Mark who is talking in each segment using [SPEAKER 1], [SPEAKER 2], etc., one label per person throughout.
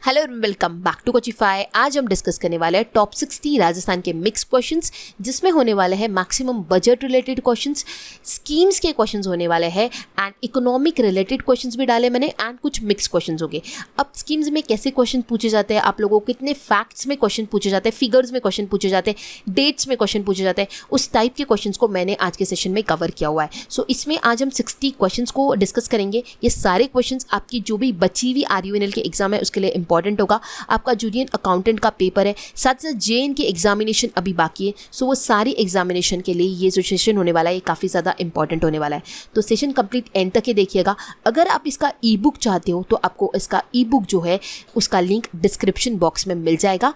[SPEAKER 1] Hello and welcome back to Coachify. आज हम discuss करने वाले हैं टॉप 60 राजस्थान के मिक्स क्वेश्चंस, जिसमें होने वाले हैं maximum budget related questions, schemes के क्वेश्चंस होने वाले हैं एंड इकोनॉमिक रिलेटेड क्वेश्चंस भी डाले मैंने एंड कुछ मिक्स क्वेश्चंस होंगे। अब स्कीम्स में कैसे क्वेश्चन पूछे जाते हैं, आप लोगों को कितने फैक्ट्स में क्वेश्चन पूछे जाते हैं, फिगर्स में क्वेश्चन पूछे जाते हैं, डेट्स में क्वेश्चन पूछे जाते हैं, उस टाइप के क्वेश्चन को मैंने आज के सेशन में कवर किया हुआ है। सो इसमें आज हम 60 क्वेश्चन को डिस्कस करेंगे। ये सारे क्वेश्चन आपकी जो भी बची हुई RUNL के एग्जाम है उसके लिए इंपॉर्टेंट होगा। आपका जूनियर अकाउंटेंट का पेपर है, साथ साथ JN की एग्जामिनेशन अभी बाकी है। सो वो सारी एग्जामिनेशन के लिए ये जो सेशन होने वाला है ये काफ़ी ज़्यादा इंपॉर्टेंट होने वाला है। तो सेशन कंप्लीट एंड तक ही देखिएगा। अगर आप इसका ई बुक चाहते हो तो आपको इसका ई बुक जो है उसका लिंक डिस्क्रिप्शन बॉक्स में मिल जाएगा।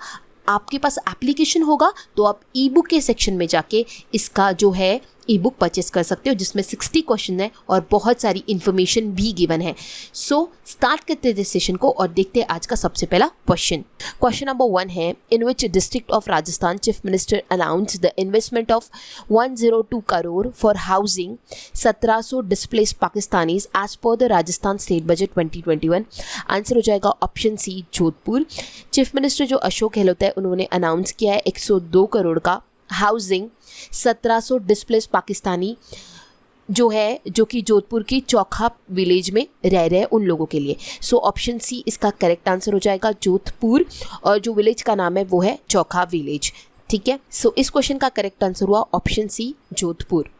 [SPEAKER 1] आपके पास एप्लीकेशन होगा तो आप ई बुक के सेक्शन में जाके इसका जो है ई बुक परचेस कर सकते हो, जिसमें 60 क्वेश्चन है और बहुत सारी इन्फॉर्मेशन भी गिवन है। सो स्टार्ट करते हैं सेशन को और देखते हैं आज का सबसे पहला क्वेश्चन। क्वेश्चन नंबर 1 है, in which district of Rajasthan chief minister announce the investment of 102 crore for housing 1700 displaced Pakistanis as per the Rajasthan state budget 2021। Answer हो जाएगा option C, Jodhpur. Chief minister जो अशोक गहलोत है उन्होंने अनाउंस किया है 102 करोड़ का हाउसिंग 1700 डिस्प्लेस पाकिस्तानी जो कि जोधपुर की चौखा विलेज में रह रहे हैं उन लोगों के लिए। सो ऑप्शन सी इसका करेक्ट आंसर हो जाएगा, जोधपुर, और जो विलेज का नाम है वो है चौखा विलेज। ठीक है, सो इस क्वेश्चन का करेक्ट आंसर हुआ option C, Jodhpur.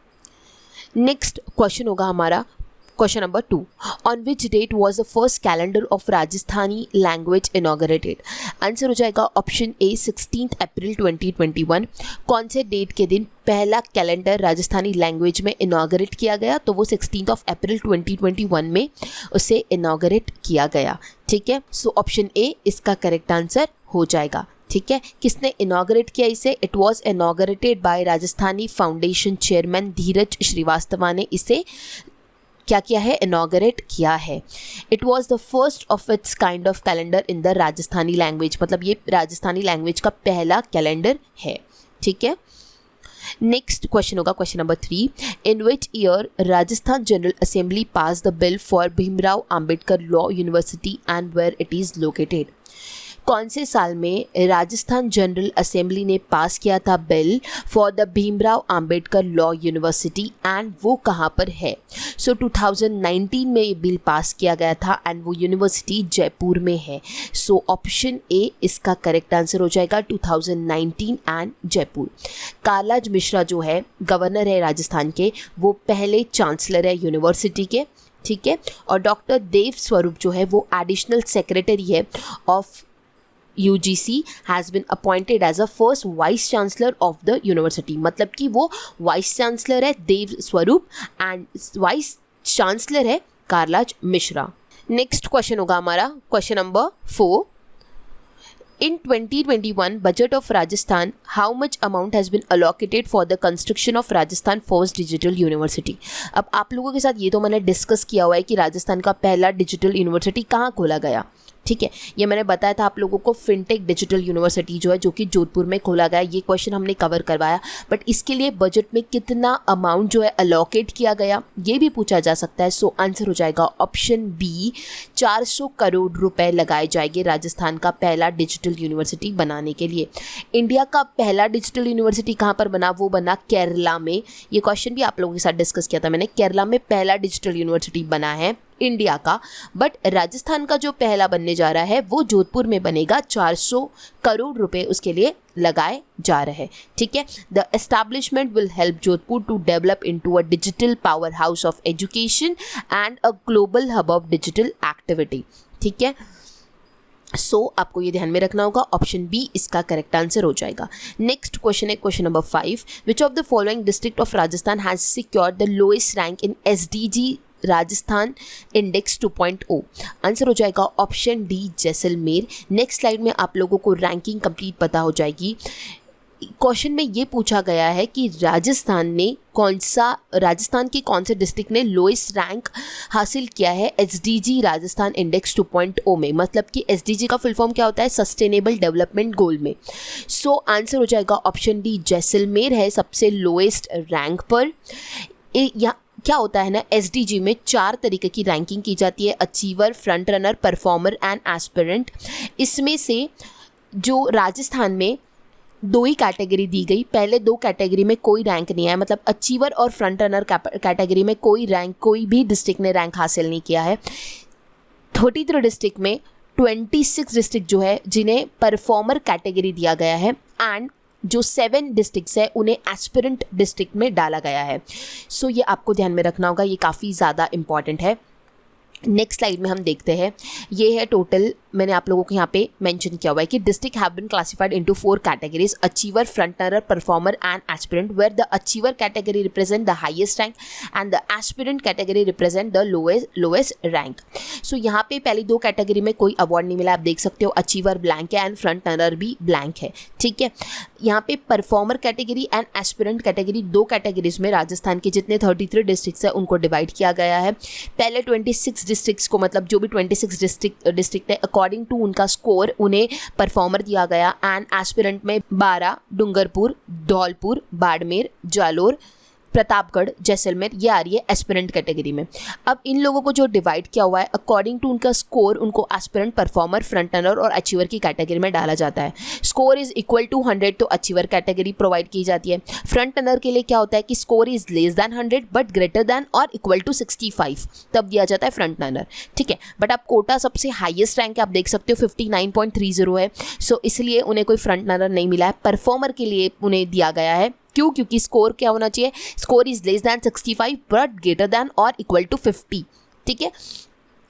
[SPEAKER 1] Next question होगा हमारा question number 2, on which date was the first calendar of Rajasthani language inaugurated. Answer हो जाएगा ऑप्शन ए, 16 अप्रैल 2021। कौन से डेट के दिन पहला कैलेंडर राजस्थानी लैंग्वेज में इनॉग्रेट किया गया? तो वो 16 अप्रैल 2021 में उसे इनॉग्रेट किया गया। ठीक है, सो ऑप्शन ए इसका करेक्ट आंसर हो जाएगा। ठीक है, किसने इनॉग्रेट किया इसे? It was inaugurated by Rajasthani foundation chairman Dheeraj Shrivastava ने इसे क्या किया है? इनॉग्रेट किया है। It was the first of its kind of calendar in the Rajasthani language, मतलब ये राजस्थानी लैंग्वेज का पहला कैलेंडर है। ठीक है, नेक्स्ट क्वेश्चन होगा question number 3, in which year Rajasthan general assembly pass the bill for Bhimrao Ambedkar law university and where it is located. कौन से साल में राजस्थान जनरल असेंबली ने पास किया था bill for the Bhimrao Ambedkar law university and वो कहाँ पर है? सो 2019 में ये बिल पास किया गया था एंड वो यूनिवर्सिटी जयपुर में है। सो ऑप्शन ए इसका करेक्ट आंसर हो जाएगा, 2019 एंड जयपुर। कालाज मिश्रा जो है गवर्नर है राजस्थान के, वो पहले चांसलर है यूनिवर्सिटी के। ठीक है, और डॉक्टर देव स्वरूप जो है वो एडिशनल सेक्रेटरी है of UGC has been appointed as a first vice chancellor of the university. मतलब कि वो वाइस चांसलर है देव स्वरूप एंड वाइस चांसलर है कालाज मिश्रा। नेक्स्ट क्वेश्चन होगा हमारा question number 4, in 2021 budget of Rajasthan, how much amount has been allocated for the construction of Rajasthan first digital university? अब आप लोगों के साथ ये तो मैंने डिस्कस किया हुआ है कि राजस्थान का पहला डिजिटल यूनिवर्सिटी कहाँ खोला गया। ठीक है, ये मैंने बताया था आप लोगों को, फिनटेक डिजिटल यूनिवर्सिटी जो है जो कि जोधपुर में खोला गया, ये क्वेश्चन हमने कवर करवाया। बट इसके लिए बजट में कितना अमाउंट जो है अलोकेट किया गया ये भी पूछा जा सकता है। सो आंसर हो जाएगा ऑप्शन बी, 400 करोड़ रुपए लगाए जाएंगे राजस्थान का पहला डिजिटल यूनिवर्सिटी बनाने के लिए। इंडिया का पहला डिजिटल यूनिवर्सिटी कहाँ पर बना? वो बना केरला में। ये क्वेश्चन भी आप लोगों के साथ डिस्कस किया था मैंने। केरला में पहला डिजिटल यूनिवर्सिटी बना है इंडिया का, बट राजस्थान का जो पहला बनने जा रहा है वो जोधपुर में बनेगा। 400 करोड़ रुपए उसके लिए लगाए जा रहे हैं। ठीक है, the establishment will help Jodhpur to develop into a digital power house of education and a global hub of digital activity. ठीक है, सो आपको ये ध्यान में रखना होगा, ऑप्शन बी इसका करेक्ट आंसर हो जाएगा। नेक्स्ट क्वेश्चन है question number 5, which of the following district of Rajasthan has secured the lowest rank in SDG Rajasthan index 2.0। Answer हो जाएगा option D, Jaisalmer. Next slide में आप लोगों को रैंकिंग कंप्लीट पता हो जाएगी। क्वेश्चन में ये पूछा गया है कि राजस्थान के कौन से डिस्ट्रिक्ट ने लोएस्ट रैंक हासिल किया है SDG राजस्थान इंडेक्स 2.0 में। मतलब कि SDG का फुल फॉर्म क्या होता है? सस्टेनेबल डेवलपमेंट गोल में। सो आंसर हो जाएगा ऑप्शन डी, जैसलमेर है सबसे लोएस्ट रैंक पर। क्या होता है ना, एसडीजी में 4 तरीके की रैंकिंग की जाती है, achiever, front runner, performer and aspirant. इसमें से जो राजस्थान में 2 ही कैटेगरी दी गई, पहले 2 कैटेगरी में कोई रैंक नहीं आया, मतलब अचीवर और फ्रंट रनर कैटेगरी में कोई भी डिस्ट्रिक्ट ने रैंक हासिल नहीं किया है। 33 डिस्ट्रिक्ट में 26 डिस्ट्रिक्ट जो है जिन्हें परफॉर्मर कैटेगरी दिया गया है, एंड जो 7 डिस्ट्रिक्ट्स है उन्हें एस्पिरेंट डिस्ट्रिक्ट में डाला गया है। सो ये आपको ध्यान में रखना होगा, ये काफ़ी ज़्यादा इंपॉर्टेंट है। नेक्स्ट स्लाइड में हम देखते हैं, ये है टोटल, मैंने आप लोगों को यहाँ पे मेंशन किया हुआ है कि district have been classified into 4 categories, achiever, front runner, performer and aspirant, where the achiever category represent the highest rank and the aspirant category represent the lowest rank. So यहाँ पे पहली 2 कैटेगरी में कोई award नहीं मिला, आप देख सकते हो, अचीवर ब्लैंक है एंड फ्रंट रनर भी ब्लैंक है, ठीक है। यहाँ पे performer category and aspirant category 2 categories में राजस्थान के जितने 33 डिस्ट्रिक्ट्स हैं उनको डिवाइड किया गया है। पहले 26 डिस्ट्रिक्ट्स को, मतलब जो भी 26 डिस्ट्रिक्ट है, अकॉर्डिंग टू उनका स्कोर उन्हें परफॉर्मर दिया गया, एंड एस्पिरेंट में 12 डूंगरपुर, धौलपुर, बाड़मेर, जालोर, प्रतापगढ़, जैसलमेर, ये आ रही है एस्पिरेंट कैटेगरी में। अब इन लोगों को जो डिवाइड किया हुआ है अकॉर्डिंग टू उनका स्कोर, उनको एस्पिरेंट, परफॉर्मर, फ्रंट रनर और अचीवर की कैटेगरी में डाला जाता है। स्कोर इज इक्वल टू 100 तो अचीवर कैटेगरी प्रोवाइड की जाती है। फ्रंट रनर के लिए क्या होता है कि score is less than 100 but greater than और इक्वल टू 65, तब दिया जाता है फ्रंट रनर, ठीक है। बट आप कोटा सबसे हाईएस्ट रैंक आप देख सकते हो 59.30 है, सो इसलिए उन्हें कोई फ्रंट रनर नहीं मिला है। परफॉर्मर के लिए उन्हें दिया गया है, क्यों? क्योंकि स्कोर क्या होना चाहिए, score is less than 65 but greater than और इक्वल टू 50, ठीक है।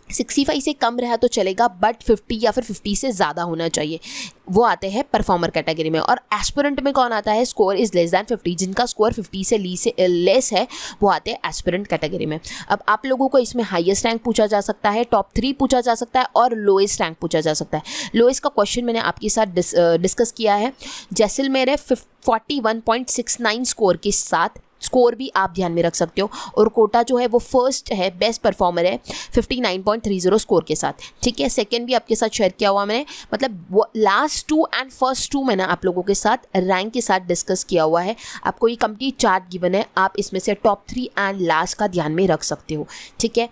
[SPEAKER 1] 65 से कम रहा तो चलेगा, बट 50 या फिर 50 से ज़्यादा होना चाहिए, वो आते हैं परफॉर्मर कैटेगरी में। और एस्पिरेंट में कौन आता है, स्कोर इज लेस दैन 50, जिनका स्कोर 50 से लेस है वो आते हैं एस्पिरेंट कैटेगरी में। अब आप लोगों को इसमें हाईएस्ट रैंक पूछा जा सकता है, टॉप 3 पूछा जा सकता है और लोएस्ट रैंक पूछा जा सकता है। लोएस्ट का क्वेश्चन मैंने आपके साथ डिस्कस किया है, जैसलमेर है 41.69 स्कोर के साथ, स्कोर भी आप ध्यान में रख सकते हो, और कोटा जो है वो फर्स्ट है, बेस्ट परफॉर्मर है 59.30 स्कोर के साथ, ठीक है। सेकंड भी आपके साथ शेयर किया हुआ मैंने, मतलब वो लास्ट 2 एंड फर्स्ट 2 मैंने आप लोगों के साथ रैंक के साथ डिस्कस किया हुआ है। आपको ये कंप्लीट चार्ट गिवन है, आप इसमें से टॉप 3 एंड लास्ट का ध्यान में रख सकते हो, ठीक है।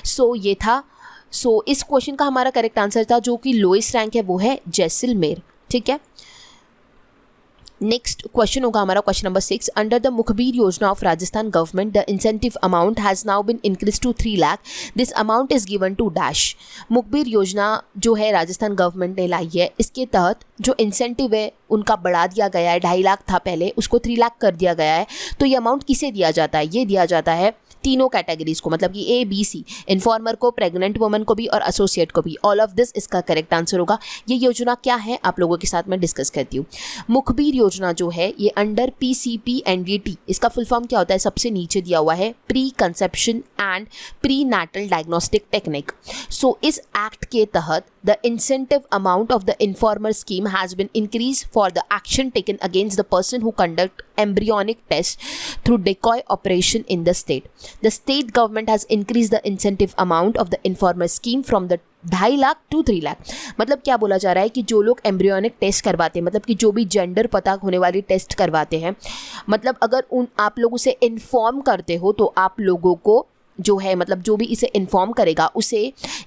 [SPEAKER 1] सो ये था, सो इस क्वेश्चन का हमारा करेक्ट आंसर था जो कि लोएस्ट रैंक है वो है जैसलमेर, ठीक है। नेक्स्ट क्वेश्चन होगा हमारा question number 6, under the Mukhbir Yojana of Rajasthan government the incentive amount has now been increase to 3 lakh, this amount is given to dash. Mukhbir Yojana जो है राजस्थान गवर्नमेंट ने लाई है, इसके तहत जो इंसेंटिव है उनका बढ़ा दिया गया है, 2.5 लाख था पहले, उसको 3 लाख कर दिया गया है। तो ये अमाउंट किसे दिया जाता है, ये दिया जाता है तीनों कैटेगरीज को, मतलब कि A, B, C, इन्फॉर्मर को, प्रेग्नेंट वुमन को भी और एसोसिएट को भी। ऑल ऑफ दिस इसका करेक्ट आंसर होगा। ये योजना क्या है आप लोगों के साथ मैं डिस्कस करती हूँ। मुखबिर योजना जो है ये अंडर PCPNDT, इसका फुल फॉर्म क्या होता है, सबसे नीचे दिया हुआ है, pre conception and pre natal diagnostic technique. So इस एक्ट के तहत the incentive amount of the informer scheme has been increased for the action taken against the person who conduct embryonic tests through decoy operation in the state. The state government has increased the incentive amount of the informer scheme from the 2.5 lakh to 3 lakh. मतलब क्या बोला जा रहा है कि जो लोग embryonic test करवाते हैं, मतलब कि जो भी जेंडर पता होने वाली टेस्ट करवाते हैं, मतलब अगर आप लोग उसे इन्फॉर्म करते हो तो आप लोगों को जो है, मतलब जो भी इसे इन्फॉर्म करेगा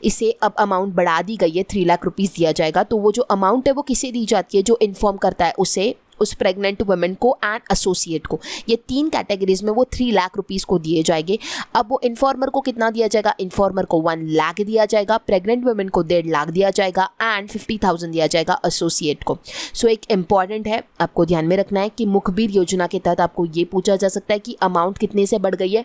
[SPEAKER 1] इसे अब अमाउंट बढ़ा दी गई है, 3 लाख रुपीज़ दिया जाएगा। तो वो जो अमाउंट है वो किसे दी जाती है, जो इन्फॉर्म करता है उसे, उस प्रेग्नेंट वुमेन को एंड एसोसिएट को। ये 3 कैटेगरीज में वो 3 लाख रुपीज़ को दिए जाएंगे। अब वो इन्फॉर्मर को कितना दिया जाएगा, इन्फॉर्मर को 1 लाख दिया जाएगा, प्रेग्नेंट वुमेन को 1.5 लाख दिया जाएगा एंड 50,000 दिया जाएगा एसोसिएट को। सो एक इंपॉर्टेंट है, आपको ध्यान में रखना है कि मुखबिर योजना के तहत आपको ये पूछा जा सकता है कि अमाउंट कितने से बढ़ गई है,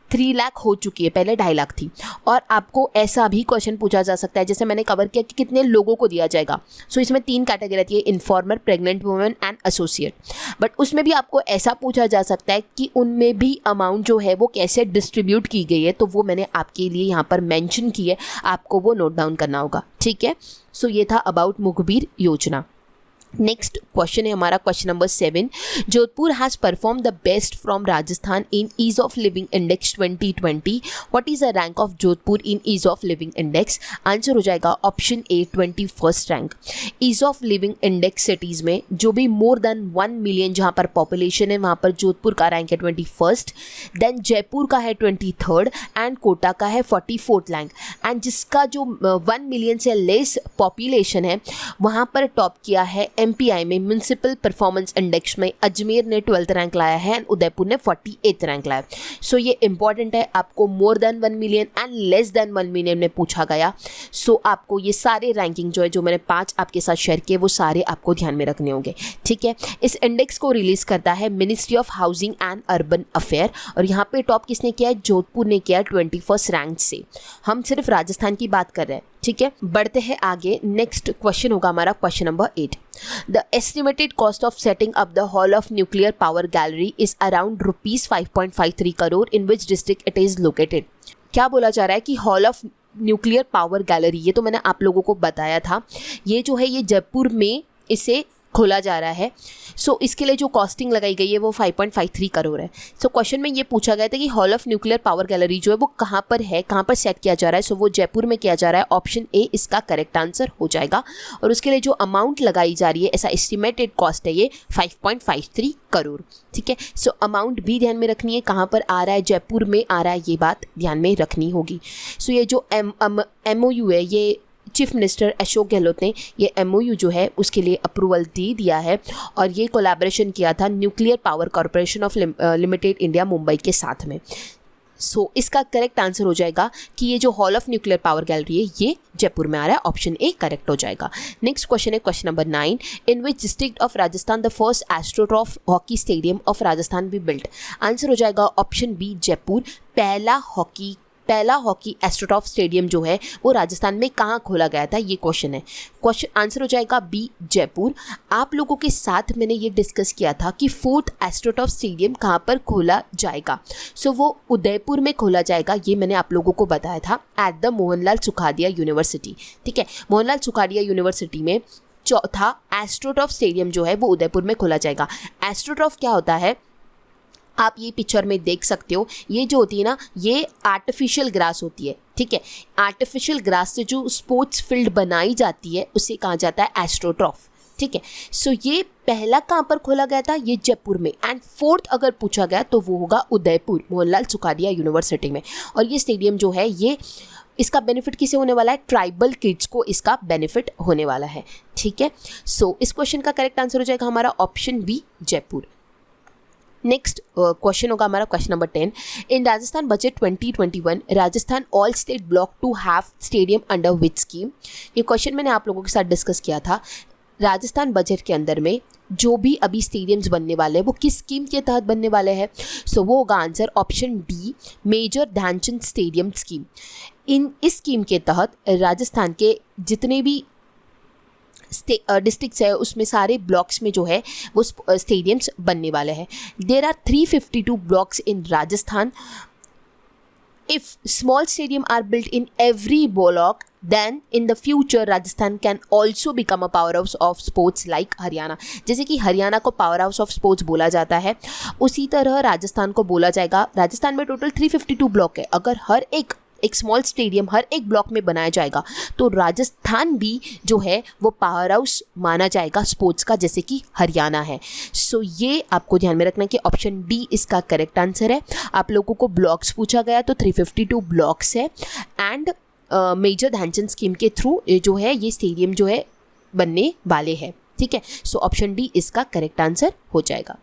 [SPEAKER 1] 3 लाख हो चुकी है, पहले 2.5 लाख थी। और आपको ऐसा भी क्वेश्चन पूछा जा सकता है, जैसे मैंने कवर किया कि कितने लोगों को दिया जाएगा। सो इसमें 3 कैटेगरी रहती है, informer, pregnant women and associate. But उसमें भी आपको ऐसा पूछा जा सकता है कि उनमें भी अमाउंट जो है वो कैसे डिस्ट्रीब्यूट की गई है, तो वो मैंने आपके लिए यहाँ पर मैंशन की है, आपको वो नोट डाउन करना होगा, ठीक है। सो ये था अबाउट मुखबिर योजना। नेक्स्ट क्वेश्चन है हमारा question number 7। Jodhpur has perform the best from Rajasthan in ease of living index 2020। What is the rank of Jodhpur in ease of living index? Answer हो जाएगा option A 21st rank. Ease of living index cities में जो भी more than 1 million जहाँ पर population है वहाँ पर जोधपुर का रैंक है 21st, देन जयपुर का है 23rd एंड कोटा का है 44th रैंक। एंड जिसका जो 1 मिलियन से लेस पॉपुलेशन है वहाँ पर टॉप किया है MPI में म्यूनसिपल परफॉर्मेंस इंडेक्स में अजमेर ने 12th रैंक लाया है एंड उदयपुर ने 48th रैंक लाया। सो ये इंपॉर्टेंट है, आपको more than 1 million and less than 1 million में पूछा गया। सो आपको ये सारे रैंकिंग जो है जो मैंने 5 आपके साथ शेयर किए वो सारे आपको ध्यान में रखने होंगे, ठीक है। इस इंडेक्स को रिलीज करता है ministry of housing and urban affair और यहाँ पे टॉप किसने किया है? जोधपुर ने किया 21st रैंक से। हम सिर्फ राजस्थान की बात कर रहे हैं, ठीक है। बढ़ते हैं आगे। नेक्स्ट क्वेश्चन होगा हमारा question number 8। The estimated cost of setting up the hall of nuclear power gallery is around ₹5.53 crore in which district it is located. क्या बोला जा रहा है कि hall of nuclear power gallery, ये तो मैंने आप लोगों को बताया था, ये जो है ये जयपुर में इसे खोला जा रहा है। सो इसके लिए जो कॉस्टिंग लगाई गई है वो 5.53 करोड़ है। सो क्वेश्चन में ये पूछा गया था कि hall of nuclear power gallery जो है वो कहाँ पर है, कहाँ पर सेट किया जा रहा है? सो वो जयपुर में किया जा रहा है। ऑप्शन ए इसका करेक्ट आंसर हो जाएगा। और उसके लिए जो अमाउंट लगाई जा रही है, ऐसा एस्टिमेटेड कॉस्ट है ये 5.53 करोड़, ठीक है। सो अमाउंट भी ध्यान में रखनी है, कहाँ पर आ रहा है, जयपुर में आ रहा है, ये बात ध्यान में रखनी होगी। सो ये जो MOU है ये चीफ मिनिस्टर अशोक गहलोत ने ये MOU जो है उसके लिए अप्रूवल दे दिया है और ये कोलैबोरेशन किया था nuclear power corporation of limited India Mumbai के साथ में। सो इसका करेक्ट आंसर हो जाएगा कि ये जो hall of nuclear power gallery है ये जयपुर में आ रहा है। ऑप्शन ए करेक्ट हो जाएगा। नेक्स्ट क्वेश्चन है question number 9। In which district of Rajasthan the first astroturf hockey stadium of Rajasthan be built? Answer हो जाएगा ऑप्शन बी जयपुर। पहला हॉकी एस्ट्रोटर्फ स्टेडियम जो है वो राजस्थान में कहाँ खोला गया था, ये क्वेश्चन है। क्वेश्चन आंसर हो जाएगा बी जयपुर। आप लोगों के साथ मैंने ये डिस्कस किया था कि 4th एस्ट्रोटर्फ स्टेडियम कहाँ पर खोला जाएगा। सो वो उदयपुर में खोला जाएगा, ये मैंने आप लोगों को बताया था at the Mohanlal Sukhadia university, ठीक है। मोहनलाल सुखाड़िया यूनिवर्सिटी में चौथा एस्ट्रोटर्फ स्टेडियम जो है वो उदयपुर में खोला जाएगा। एस्ट्रोटर्फ क्या होता है आप ये पिक्चर में देख सकते हो, ये जो होती है ना ये आर्टिफिशियल ग्रास होती है, ठीक है। आर्टिफिशियल ग्रास से जो स्पोर्ट्स फील्ड बनाई जाती है उसे कहा जाता है एस्ट्रोटर्फ, ठीक है। सो ये पहला कहाँ पर खोला गया था, ये जयपुर में। एंड 4th अगर पूछा गया तो वो होगा उदयपुर मोहनलाल सुखाड़िया यूनिवर्सिटी में। और ये स्टेडियम जो है ये इसका बेनिफिट किसे होने वाला है? ट्राइबल किड्स को इसका बेनिफिट होने वाला है, ठीक है। सो इस क्वेश्चन का करेक्ट आंसर हो जाएगा हमारा option B Jaipur. Next question होगा हमारा question number 10। In Rajasthan budget 2021 Rajasthan all state block to have stadium under which scheme? ये क्वेश्चन मैंने आप लोगों के साथ डिस्कस किया था। राजस्थान बजट के अंदर में जो भी अभी स्टेडियम्स बनने वाले हैं वो किस स्कीम के तहत बनने वाले हैं? सो वो होगा answer option D major Dhyanchand stadium scheme. इस स्कीम के तहत राजस्थान के जितने भी डिस्ट्रिक्ट्स है उसमें सारे ब्लॉक्स में जो है वो स्टेडियम्स बनने वाले हैं। There are 352 blocks in Rajasthan. If small stadium are built in every block then in the future Rajasthan can also become a power house of sports like Haryana. जैसे कि हरियाणा को पावर हाउस ऑफ स्पोर्ट्स बोला जाता है उसी तरह राजस्थान को बोला जाएगा। राजस्थान में टोटल 352 ब्लॉक है। अगर हर एक स्मॉल स्टेडियम हर एक ब्लॉक में बनाया जाएगा तो राजस्थान भी जो है वो पावर हाउस माना जाएगा स्पोर्ट्स का, जैसे कि हरियाणा है। सो ये आपको ध्यान में रखना कि ऑप्शन डी इसका करेक्ट आंसर है। आप लोगों को ब्लॉक्स पूछा गया तो 352 ब्लॉक्स है एंड मेजर ध्यानचंद स्कीम के थ्रू जो है ये स्टेडियम जो है बनने वाले हैं, ठीक है। सो ऑप्शन डी इसका करेक्ट आंसर हो जाएगा।